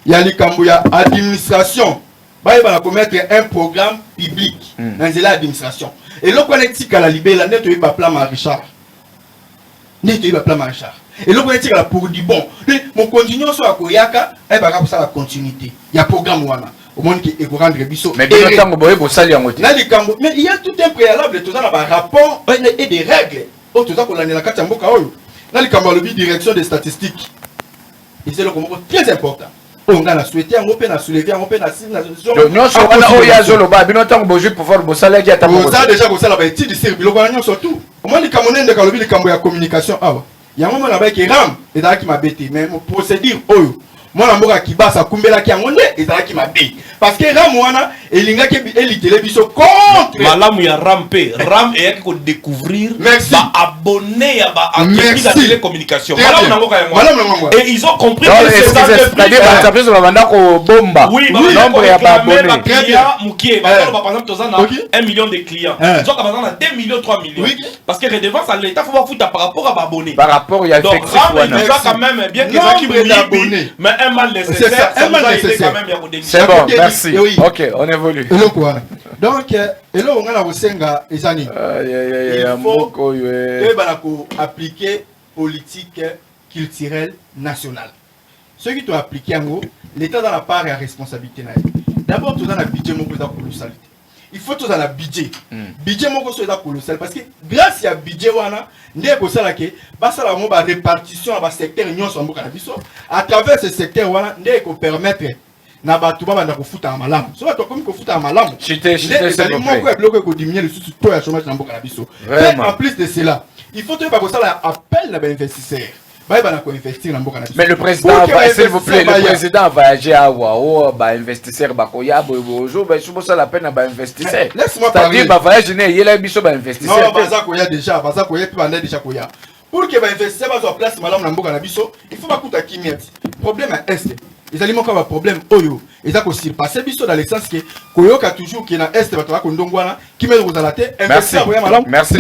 [SPEAKER 8] il y a l'administration. Il va commettre un programme public dans l'administration. Et là, on est dit qu'à la libération, il y a un plan Marichard. Il y a un plan Marichard. Et là, on est dit pour dire bon, mon continuation sur la Koyaka, elle va faire la continuité. Il y a un programme au monde qui est pour rendre biso.
[SPEAKER 4] Mais bien longtemps,
[SPEAKER 8] mais il y a tout un préalable, tout ça, un rapport et des règles. Oh, tout ça, qu'on a dans la carte Mboka. Dans le Cameroun, direction des statistiques. Et c'est le très important. On a souhaité un open à soulever un open à civilisation.
[SPEAKER 4] Non, sur on a Oyazolo, Binotan Boju pour faire le salaire qui a ta
[SPEAKER 8] ça déjà, vous savez, la bêtise du Serbilogagnon surtout. Au moins, les Camerounais de Calobi, les Camerounais de communication. Il y a un moment là-bas qui rame, et qui m'a bêté. Mais mon procédure, moi, la qui bat, ça kumbela qui a monté, et qui m'a bêté. Parce que ram, moi, et l'inga qui est télévision contre.
[SPEAKER 9] Malam, il y a rampé. Ram, et il faut découvrir.
[SPEAKER 8] Merci.
[SPEAKER 9] Abonner à la télécommunication. Et ils ont compris
[SPEAKER 4] que
[SPEAKER 9] c'est ça
[SPEAKER 4] le bomba.
[SPEAKER 9] Oui,
[SPEAKER 4] nombre et abonnés.
[SPEAKER 9] Par exemple, 1 million de clients. Ils ont besoin de 2 millions, 3 millions. Parce que redevance à l'État, il faut voir foutre par rapport à abonnés.
[SPEAKER 4] Par rapport, il y a
[SPEAKER 9] effectivement. Donc, Ram, ils quand même bien qu'ils ont mais un mal nécessaire, ça nous a aidé quand même.
[SPEAKER 4] C'est bon, merci. Ok, on évolue.
[SPEAKER 8] Donc, et là, on a la Senga et Zani. Il faut appliquer politique culturelle nationale. Ceux qui ont appliqué en gros, l'État dans la part et la responsabilité. D'abord, tout dans le budget, mon président pour le saluer.
[SPEAKER 10] il faut tout dans la budget. Budget mon est colossal parce que grâce à budget wana ndé ko sala ke ba sala mo ba répartition à ba secteur union so mboka na biso à travers ce secteur wana ndé ko permettre na batu ba banda ko futa malamu. So bato comme ko futa malamu.
[SPEAKER 9] Chité c'est
[SPEAKER 10] mon ko bloqué ko diminuer le sous taux ya chômage na mboka na biso. En plus de cela, il faut que ba ko sala appel na ba investisseur.
[SPEAKER 9] Mais le président, s'il vous plaît, le président va agir à Wao, investisseur, Bakoya, Bojo, ça la peine à investisseur.
[SPEAKER 10] Laisse-moi parler.
[SPEAKER 9] C'est-à-dire, voyage, il y a l'invitation à investisseur.
[SPEAKER 10] Non, Bazakoya déjà, Bazakoya, puis Bandé déjà Koya. Pour que l'investisseur va sur place, madame Namboka Nabiso, il faut pas coûter à Kimiat. Problème à Est. Les aliments comme un problème Oyo. Ils ont aussi passé biso dans le sens que Koyoka toujours qui est dans Est, va Kondongwana, qui met dans la tête, investir,
[SPEAKER 9] merci.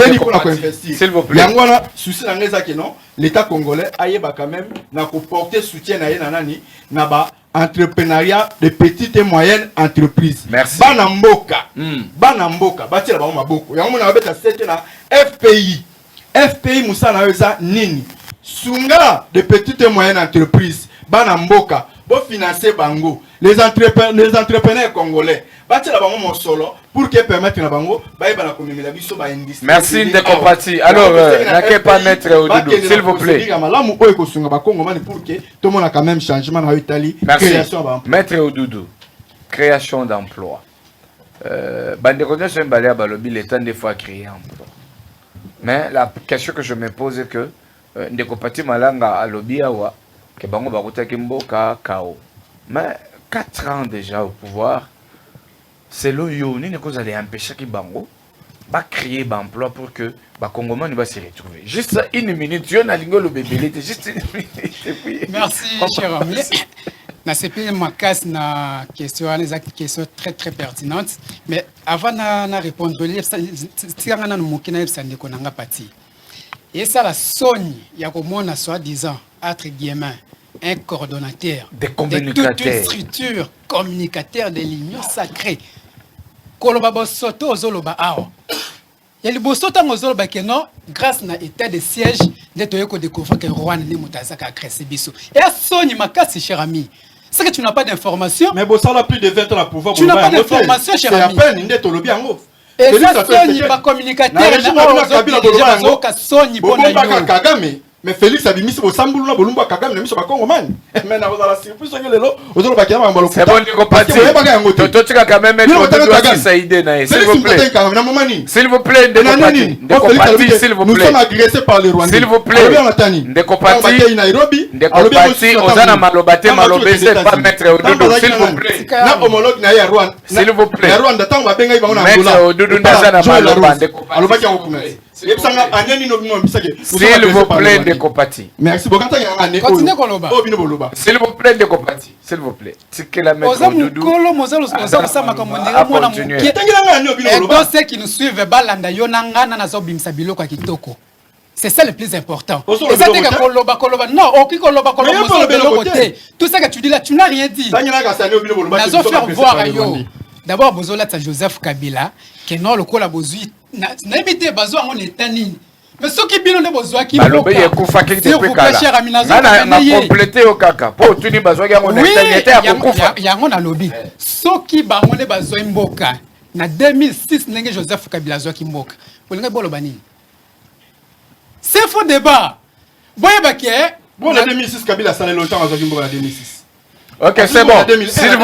[SPEAKER 10] S'il vous plaît. Yangwana, souci dans les actes, non, l'État congolais a quand même, n'a qu'au porter soutien à Yenanani, n'a pas entrepreneuriat de petites et moyennes entreprises.
[SPEAKER 9] Merci.
[SPEAKER 10] Banamboka. Banamboka. Bâtir la Bamaboko. Yangwana a bêta c'était la FPI. FPI Moussa Naeza Nini. Sunga de petites et moyennes entreprises. Banamboka. Pour financer Bango, les entrepreneurs congolais, bâtir la bango solo pour que permettre la bango,
[SPEAKER 9] merci de compati. Alors, n'a pas mettre au doudou, s'il vous plaît.
[SPEAKER 10] Pour que tout le monde a quand même changement en Italie.
[SPEAKER 9] Merci. Mettre au doudou, création d'emploi. Bandéronia c'est un balai à Balobi, le temps des fois créer emploi. Mais la question que je me pose est que de compati malanga à lobby awa. Que bango baruta kimboka kao. Mais 4 ans déjà au pouvoir, c'est le yoni ne cause aller empêcher que bango va créer l'emploi pour que ba Congomani va se retrouver. Juste une minute, yon a lingo le bébé, juste une minute.
[SPEAKER 5] Merci cher ami. Na sepi makas na question question très très pertinente, mais avant na répondre tiranga na mukina yebsande ko nanga parti. Et ça la sogne ya ko mona soi-disant entre guillemets un coordonnateur
[SPEAKER 9] des communicateurs
[SPEAKER 5] de toute une structure communicateur de l'union sacrée koloba bosoto ozoloba awa ya libosoto ngozoloba ke non grâce na état de siège de toyeko découvrir que Rwanda ni mutazaka agressé biso et à soni makasi cher ami. C'est que tu n'as pas d'information.
[SPEAKER 10] Mais bon, ça a plus de 20 ans à pouvoir.
[SPEAKER 5] Tu n'as pas d'information cher ami.
[SPEAKER 10] C'est à peine une tolobi en off.
[SPEAKER 5] Et ça soni ba communicateur na soni bona yo.
[SPEAKER 10] Mais Félix a mis au Samboulou, Bolumba Kagame, le monsieur Bakongomani. Mais dans la surprise, on est là, on doit pas en
[SPEAKER 9] c'est bon, il compati. Toi, tu as quand même mettre au idée, s'il vous plaît. S'il vous plaît, s'il vous plaît.
[SPEAKER 10] Nous sommes agressés par les Rwandais.
[SPEAKER 9] S'il vous plaît. De compati,
[SPEAKER 10] Nairobi,
[SPEAKER 9] de compati, Ozana Malobate, Malobese, pas mettre au doudou, s'il vous plaît.
[SPEAKER 10] Na homologue na Rwanda.
[SPEAKER 9] S'il vous plaît.
[SPEAKER 10] Rwanda, tant va benga ibanga na
[SPEAKER 9] mettre au doudou, Nazana Malobate.
[SPEAKER 10] S'il
[SPEAKER 9] vous plaît, de compati.
[SPEAKER 10] Merci beaucoup.
[SPEAKER 5] Continuez Koloba.
[SPEAKER 9] S'il vous plaît, de compati. S'il vous plaît. C'est que la mettre au doudou.
[SPEAKER 5] Ceux qui nous suivent, balanda yonanga na zobimsa biloko kitoko. C'est ça le plus important. Et ça c'est que Koloba. Non, ok Koloba tout ça que tu dis là, tu n'as rien dit. Nazo faire voir yo. D'abord bozola ta Joseph Kabila que non le kola bozui na éviter bazo en état nini. Mais ce qui bino ne besoin qui
[SPEAKER 9] balobe yekufa ki te pekala na compléter au kaka po tuni bazwa ya ngona était à kufa
[SPEAKER 5] ya ngona lobby ce qui bango ne bazwa mboka na 2006 ndenge Joseph Kabila zwa ki mboka bolinga bolo bani c'est faux débat boye baké
[SPEAKER 10] bon la 2006 Kabila ça longtemps azwa ki mboka na 2006.
[SPEAKER 9] Ok, c'est bon. S'il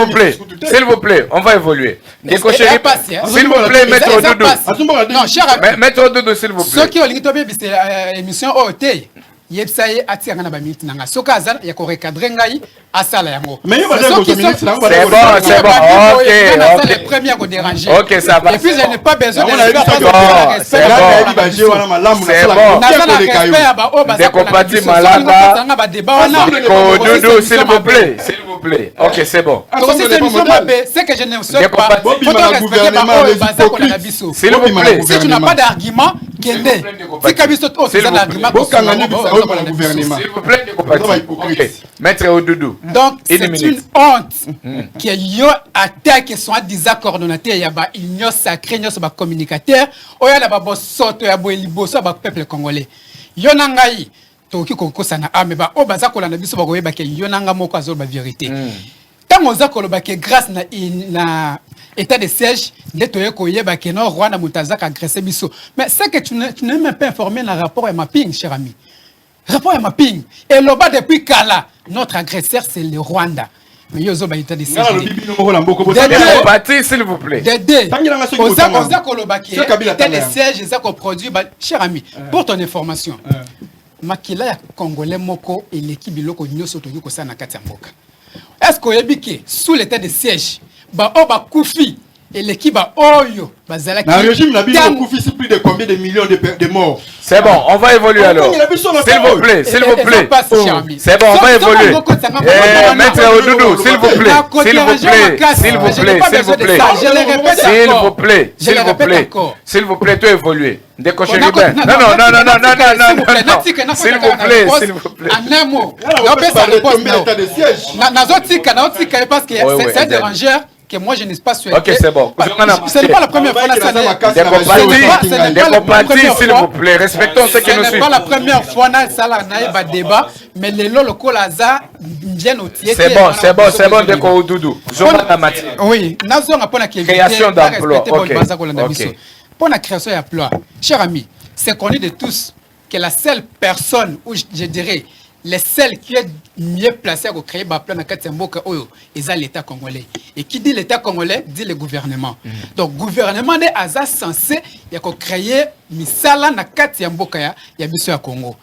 [SPEAKER 9] vous plaît, on va évoluer. S'il vous plaît, Maître Doudou.
[SPEAKER 5] Non, cher ami.
[SPEAKER 9] Maître Doudou, s'il vous plaît.
[SPEAKER 5] Ceux qui ont l'interview, c'est l'émission OT. Yebsaye atia ngana ba minute nanga. Soka azana ya ko recadrer ngai asala yango.
[SPEAKER 10] Mais il va dire que
[SPEAKER 9] c'est bon. OK.
[SPEAKER 5] C'est les premiers à déranger.
[SPEAKER 9] OK, ça va.
[SPEAKER 5] Et puis je n'ai pas besoin de
[SPEAKER 9] c'est bon. Des compati malanga. Doudou, s'il vous plaît. S'il vous plaît. OK, c'est bon.
[SPEAKER 5] C'est que je ne souhaite pas.
[SPEAKER 9] S'il vous plaît.
[SPEAKER 5] Si tu n'as pas d'argument, Kende. Si Kabiso c'est un argument.
[SPEAKER 9] S'il vous plaît, okay. Maître Odoudou.
[SPEAKER 5] Donc, c'est une honte qu'il y ait attaque qui sont des coordonnateurs, il y a une union sacrée, il y a des communicateurs, il y a des soto, il y a des liboso, il y a des peuple congolais. Il y a des toki konko sana ame ba o baza kolanda biso ba koyeba ke yonanga moko azoba vérité. tant oza koloba ke grâce na état de siège nde toyeko yeba ke no Rwanda mutazaka agressé biso. Mais c'est que tu n'es même pas informé dans le rapport et mapping, cher ami. Rapport et mapping. Et là-bas depuis Kala, notre agresseur c'est le Rwanda. Mais yo zo ba état de siège.
[SPEAKER 4] S'il vous plaît.
[SPEAKER 5] Dédé. Oza koloba ke état de siège eza ko produit cher ami. Pour ton information. Makila ya Congolais moko et l'équipe biloko nyoso toki ko sana kati ya mboka. Est-ce que oyebi ke sous l'état de siège ba kufi et l'équipe oyo bazalaki
[SPEAKER 10] na régime na bino kufi c'est plus de combien de millions de morts.
[SPEAKER 4] C'est bon, on va évoluer alors. S'il vous plaît, s'il vous plaît. C'est bon, on va évoluer. Maître Odoudou, s'il vous plaît. S'il vous plaît, s'il vous plaît, s'il vous plaît. S'il vous plaît, s'il vous plaît. S'il vous plaît, tu évolues. Décochez les bains. Non, non, non, non, non, non, non, non. S'il vous plaît, s'il vous plaît.
[SPEAKER 5] En un mot, nazotika parce que c'est un dérangeur que moi je n'ai pas souhaité.
[SPEAKER 4] Ok, c'est bon.
[SPEAKER 5] Ce n'est pas la première fois.
[SPEAKER 4] S'il vous plaît, respectons ce qui nous suit.
[SPEAKER 5] Ce n'est pas la première fois dans le débat, mais les locaux laza viennent au tiers.
[SPEAKER 4] C'est bon, c'est bon, c'est bon, Deko Odoudou.
[SPEAKER 5] Oui,
[SPEAKER 4] création d'emploi.
[SPEAKER 5] Pour la création d'emploi, cher ami, c'est connu de tous que la seule personne, ou je dirais, les seuls qui est mieux placé pour créer un plan de Mboka, c'est l'État congolais. Et qui dit l'État congolais, dit le gouvernement. Donc, le gouvernement est censé créer misala na kati Mboka ya biso ya Congo.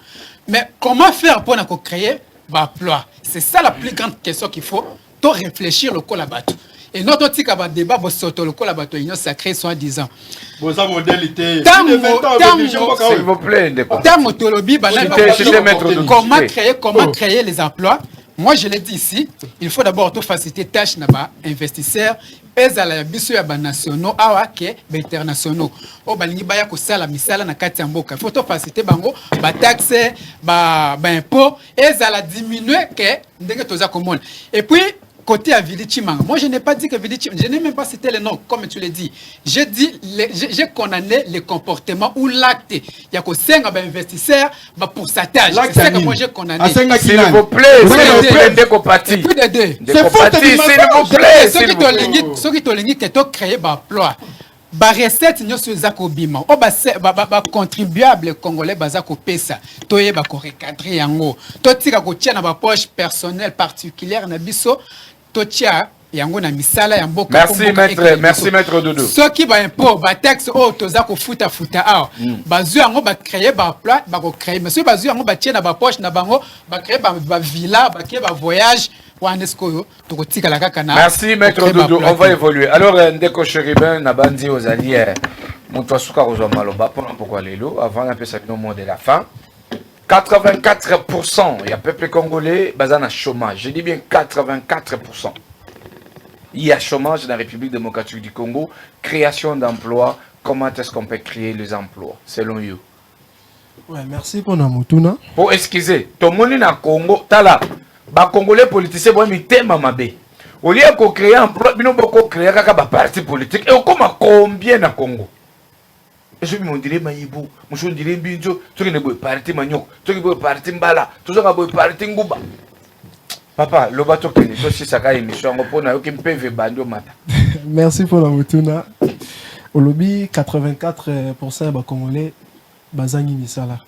[SPEAKER 5] Mais comment faire pour créer un emploi? C'est ça la plus grande question qu'il faut réfléchir le collaborateur. Et notre tika ba débat bo soto le collaborateur union sacrée soi-disant.
[SPEAKER 10] Boza modalité.
[SPEAKER 4] S'il vous plaît,
[SPEAKER 5] comment créer les emplois? Moi je l'ai dit ici, il faut d'abord tout faciliter tâche na ba investisseurs ezala biso ya ba nationaux awa ke ba internationaux. O balingi baya ko sala misala na kati ya mboka. Il faut tout faciliter bango ba taxe ba impôt ezala diminuer ke ndenge toza komona. Et puis côté à Vili Chimanga, moi je n'ai pas dit que Vili Chimanga, je n'ai même pas cité le nom, comme tu l'as dit. J'ai dit, j'ai condamné le comportement ou l'acte. Il y a que 5 investisseurs pourcentage. C'est ça que moi j'ai condamné.
[SPEAKER 4] S'il vous plaît,
[SPEAKER 5] c'est plus de deux.
[SPEAKER 4] C'est faux, s'il vous plaît.
[SPEAKER 5] Ceux qui t'ont dit que tu as créé un emploi. Ba recette nyoso zako bima o ba contribuable congolais bazako pesa toye ba ko recadrer yango to tika ko tia na ba poche personnelle particulière na biso to tia yango na misala ya mboka.
[SPEAKER 4] Merci maître Doudou.
[SPEAKER 5] Ceux qui ba impôt ba taxe o to zako futa a bazu yango ba créer ba emploi ba ko créer mais ceux bazu yango ba tia na ba poche na bango ba créer ba villa ba créer ba voyage.
[SPEAKER 4] Merci maître Doudou, on va évoluer. Alors Ndeko Chéribin Nabandi aux alliés Moutouasuka Maloba pourquoi les lots avant un peu ça au mot de la fin. 84%, il y a peuple congolais basé en chômage. Je dis bien 84%. Il y a chômage dans la République démocratique du Congo. Création d'emplois. Comment est-ce qu'on peut créer les emplois selon vous?
[SPEAKER 6] Ouais, merci pour Namutuna.
[SPEAKER 4] Pour excuser, tout le monde dans Congo, tala. Les Congolais politiciens vont mettre mabe. Au lieu de créer un emploi, ils vont créer un parti politique. Et on commence combien dans Congo? Je me dirais Maïbou, je me dirais Binjo, tu ne peux pas partir Maniok, tu ne peux pas partir Mbala, tu ne peux pas partir Ngouba. Papa, le bateau qui est aussi sa émission, on peut aucun PV bandio mata.
[SPEAKER 6] Merci pour la mutuna. Au lobby, 84% des Congolais bazangi misala.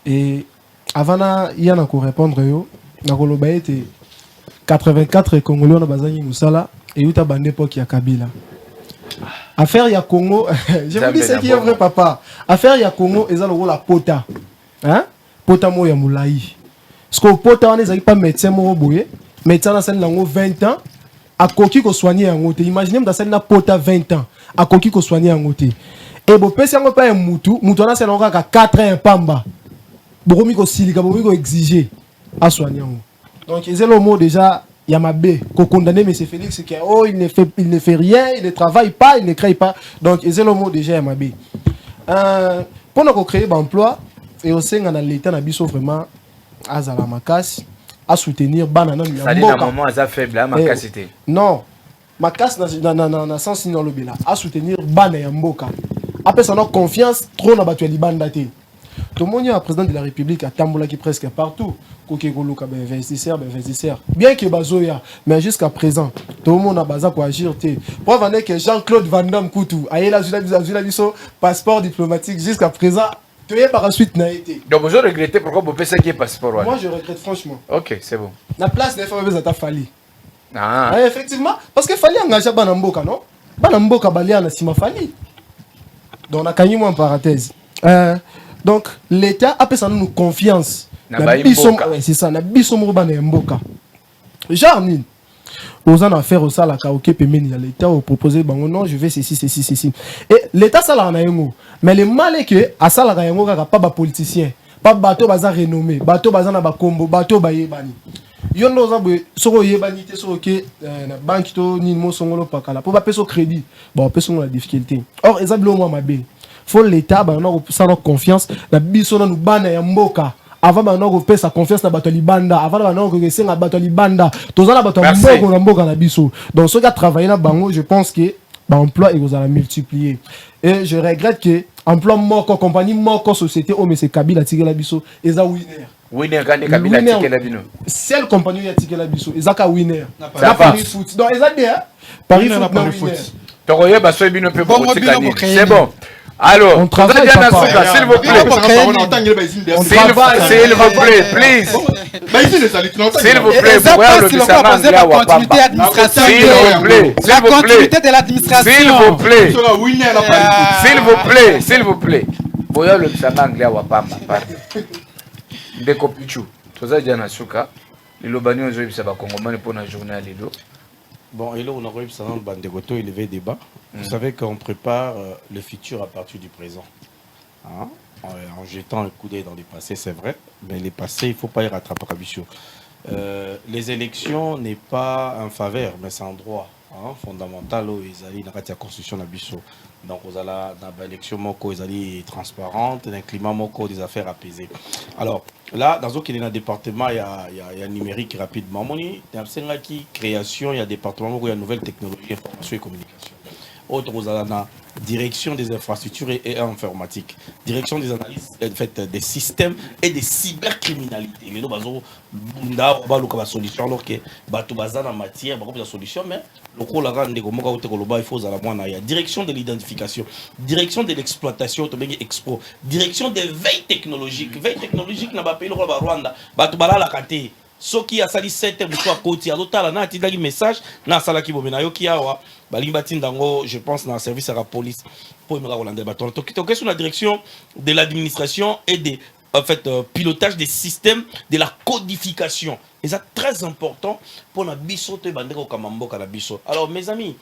[SPEAKER 6] Et avant il y en a pour répondre yo. Na koloba ete 84 Congolais na bazangi musala et uta bande époque ya Kabila. Affaire ya Congo, je vous dis ce qui est vrai papa. Affaire ya Congo eza lo la pota. Hein? Pota mo ya moulayi. Parce que pota on ezaki pas médecin mo boye, médecin na sel nango 20 ans, akoki ko soigner yango te. Imaginez dans sel na pota 20 ans, akoki ko soigner yango te. Et bo pesi yango pa mutu, mutu na sel nango ka 4 ans pamba. Bokomi ko silika, bokomi ko exiger à soigner. Donc, c'est le mot déjà, Yamabé, qu'on condamne M. Félix, qui oh, il ne fait rien, il ne travaille pas, il ne crée pas. Donc, c'est le mot déjà, Yamabé. Pour nous créer un emploi, et aussi, on a l'État, on a vraiment à Zalamakas, à soutenir Banana.
[SPEAKER 4] Ça dit, à moment, à faible, à Makasité.
[SPEAKER 6] Non, Makas, dans le sens, à soutenir Banana Mboka. Après, ça a confiance, trop dans la bande. Tout le monde est président de la République à Tamboula qui presque partout. Investisseur. Bien que Bazoya, mais jusqu'à présent, tout le monde a besoin pour agir. Pour venir que Jean-Claude Van Damme Koutou, aïe la passeport diplomatique jusqu'à présent, tu es par la suite n'a été.
[SPEAKER 4] Donc vous regrettez pourquoi vous pensez qu'il y a passeport.
[SPEAKER 6] Moi je regrette franchement.
[SPEAKER 4] Ok, c'est bon.
[SPEAKER 6] La place des femmes à Fali.
[SPEAKER 4] Ah.
[SPEAKER 6] Ouais, effectivement, parce que Fali engagé Banamboka, non? Banamboka Balia na Sima Fali. Donc on a gagné en parenthèse. Donc l'État a besoin de nous confiance. Ouais, c'est ça, na biso mobana mboka. Genre nini. Aux en affaires au sala ka ok pemeni l'État au proposer bango non, je vais ceci. Et l'État ça là na yango. Mais le mal est que à ça là yango ka pas ba politicien, pas bateau baza renommé, bateau baza na ba kombo, bateau ba yebani. Yondo za boye soko yebani te soko ke na banque to ni mo songolo pakala pour ba peso crédit. Bon peso la difficulté. Or ezablo moi mabe. Faut l'État ba na ça confiance na biso na nous bana ya mboka. Avant maintenant qu'on fait sa confiance na bato libanda, avant maintenant qu'on essaie na bato libanda, tous na bato mboka na biso. Donc ceux qui travaillent na bango, je pense que l'emploi est à multiplier. Et je regrette que emploi moko compagnie moko société mais c'est Kabila tigé la biso et ça winner.
[SPEAKER 4] Winner gagné Kabila tigé la bino.
[SPEAKER 6] Seule compagnie qui a tigé la biso et ça ka winner.
[SPEAKER 4] Ça
[SPEAKER 6] Paris foot. Donc ils a bien Paris foot.
[SPEAKER 4] Toroye ba so bino pe pour c'est bon. Alors,
[SPEAKER 6] on travaille,
[SPEAKER 4] s'il vous plaît. S'il vous plaît, please. S'il vous plaît,
[SPEAKER 5] continuité de l'administration.
[SPEAKER 4] S'il vous plaît. Boya le bisama anglais wa pamba. Ndeko pichu. Toza jana suka. Lilo bani ozo bisa ba kongomani pour la journée à Lilo.
[SPEAKER 7] Bon, et là, on aurait eu ça dans le Bandegoto, il y avait débat. Vous savez qu'on prépare le futur à partir du présent. Hein? En jetant un coup d'œil dans les passés, c'est vrai. Mais les passés, il ne faut pas y rattraper à Bichot. Les élections n'est pas un faveur, mais c'est un droit fondamental où ils allaient dans la constitution de Bichot. Donc, vous allez dans l'élection, ils allaient transparente, dans un climat, des affaires apaisées. Alors, là, dans aucun département, il y a numérique rapidement. Il y a création, il y a département où il y a nouvelles technologies, information et communication. Autre, vous allez dans direction des infrastructures et informatique, direction des analyses des systèmes et des cybercriminalités. Les gens ont solution alors que en matière de solution, mais il faut direction de l'identification, direction de l'exploitation, direction des veilles technologiques. Veille technologique n'a pas payé le Rwanda. Ce qui a sali 7 heures à côté, à message, na sala ki bomena yo ki awa, je pense dans le service à la police pour me Hollandais. Donc sur la direction de l'administration et des pilotage des systèmes de la codification. Et c'est très important pour la biso te bandeko kamambo la biso. Alors mes amis,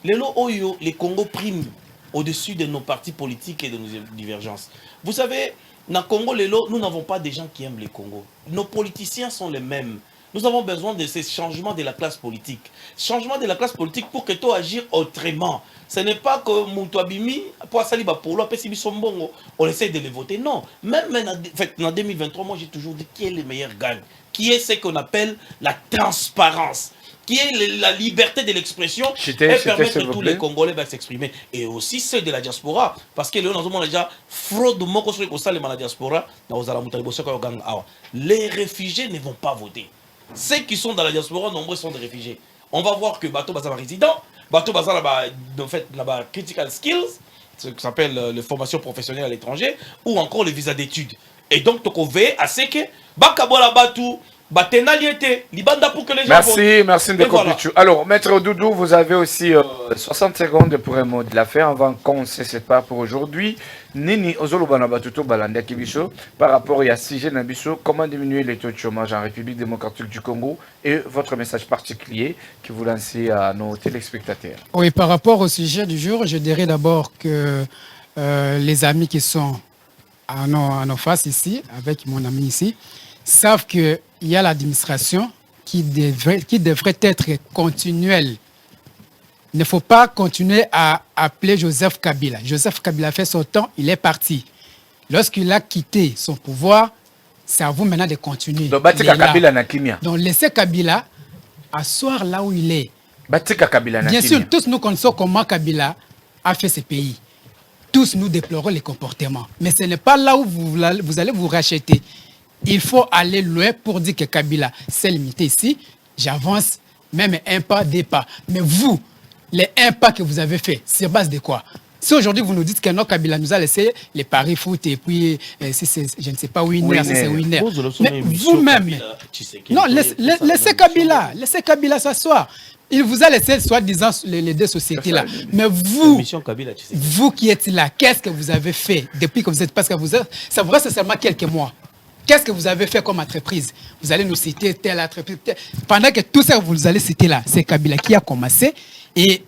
[SPEAKER 7] les Congo priment au-dessus de nos partis politiques et de nos divergences. Vous savez, dans le Congo, nous n'avons pas des gens qui aiment les Congo. Nos politiciens sont les mêmes. Nous avons besoin de ces changements de la classe politique. Changement de la classe politique pour que tu agir autrement. Ce n'est pas que Moutouabimi, on essaie de les voter. Non. Même en 2023, moi j'ai toujours dit qui est le meilleur gagne. Qui est ce qu'on appelle la transparence. Qui est la liberté de l'expression et permettre que tous les Congolais vont s'exprimer. Et aussi ceux de la diaspora. Parce que nous avons déjà fraude de moko sur la diaspora. Les réfugiés ne vont pas voter. Ceux qui sont dans la diaspora, nombreux sont des réfugiés. On va voir que Bato Baza résident, Bato Baza a critical skills, ce qui s'appelle les formations professionnelles à l'étranger, ou encore les visas d'études. Et donc, tu veilles à ce que Bakabola Batou, pour que les gens
[SPEAKER 4] merci de voilà. Alors, Maître Doudou, vous avez aussi 60 secondes pour un mot de la fin avant qu'on ne se sépare pour aujourd'hui. Nini Ozolobana Batuto Balanda Kibiso, par rapport à Sige Nabiso, comment diminuer les taux de chômage en République démocratique du Congo et votre message particulier que vous lancez à nos téléspectateurs.
[SPEAKER 5] Oui, par rapport au sujet du jour, je dirais d'abord que les amis qui sont à nos faces ici, avec mon ami ici, savent qu'il y a l'administration qui devrait être continuelle. Il ne faut pas continuer à appeler Joseph Kabila. Joseph Kabila a fait son temps, il est parti. Lorsqu'il a quitté son pouvoir, c'est à vous maintenant de continuer. Donc laissez Kabila asseoir là où il est. Bien sûr, tous nous connaissons comment Kabila a fait ce pays. tous nous déplorons les comportements. Mais ce n'est pas là où vous allez vous racheter. Il faut aller loin pour dire que Kabila s'est limité ici. J'avance même un pas, des pas. Mais vous, les un pas que vous avez fait, sur base de quoi? Si aujourd'hui vous nous dites que non, Kabila nous a laissé les paris foot et puis si c'est, je ne sais pas, winner, si c'est winner. Mais vous-même, non, laissez Kabila s'asseoir. Il vous a laissé, soi-disant, les deux sociétés-là. Mais vous qui êtes là, qu'est-ce que vous avez fait depuis que vous êtes... Parce que ça vous reste seulement quelques mois. Qu'est-ce que vous avez fait comme entreprise? Vous allez nous citer telle entreprise. Pendant que tout ça, vous allez citer là, c'est Kabila qui a commencé. Et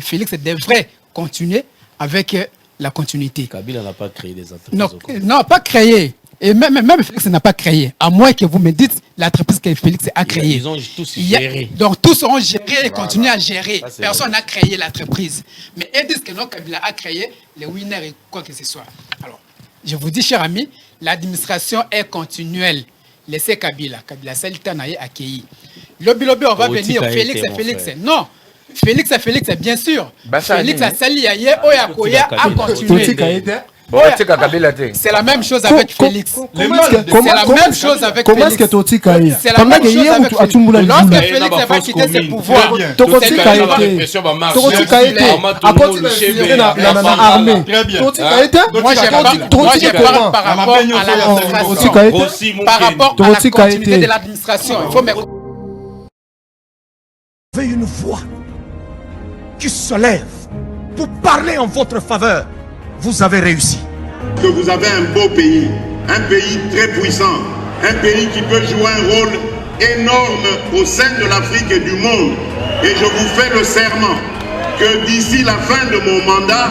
[SPEAKER 5] Félix devrait continuer avec la continuité.
[SPEAKER 11] Kabila n'a pas créé des entreprises.
[SPEAKER 5] Non, pas créé. Et même Félix n'a pas créé. À moins que vous me dites l'entreprise que Félix a créée.
[SPEAKER 11] Ils ont tous géré.
[SPEAKER 5] Donc tous ont géré et continuent à gérer. Personne n'a créé l'entreprise. Mais ils disent que non, Kabila a créé les winners et quoi que ce soit. Alors, je vous dis, chers amis, l'administration est continuelle. Laissez Kabila. Kabila, c'est le temps accueilli. Lobby, on va venir. Félix. Non. Félix, bien sûr. Félix a sali aye, Oyakoya a continué. C'est la même chose avec Félix. C'est la même chose avec Félix.
[SPEAKER 6] Comment est-ce que Toti Kaye?
[SPEAKER 5] C'est la même chose avec Félix. Lorsque Félix va quitter ses pouvoirs,
[SPEAKER 6] Toti Kaye
[SPEAKER 5] moi je parle par rapport à l'administration. Par rapport à la continuité de l'administration. Il faut me...
[SPEAKER 1] Une voix qui se lève pour parler en votre faveur. Vous avez réussi.
[SPEAKER 2] Que vous avez un beau pays, un pays très puissant, un pays qui peut jouer un rôle énorme au sein de l'Afrique et du monde. Et je vous fais le serment que d'ici la fin de mon mandat,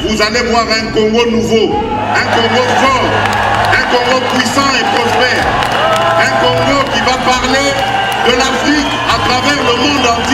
[SPEAKER 2] vous allez voir un Congo nouveau, un Congo fort, un Congo puissant et prospère, un Congo qui va parler de l'Afrique à travers le monde entier.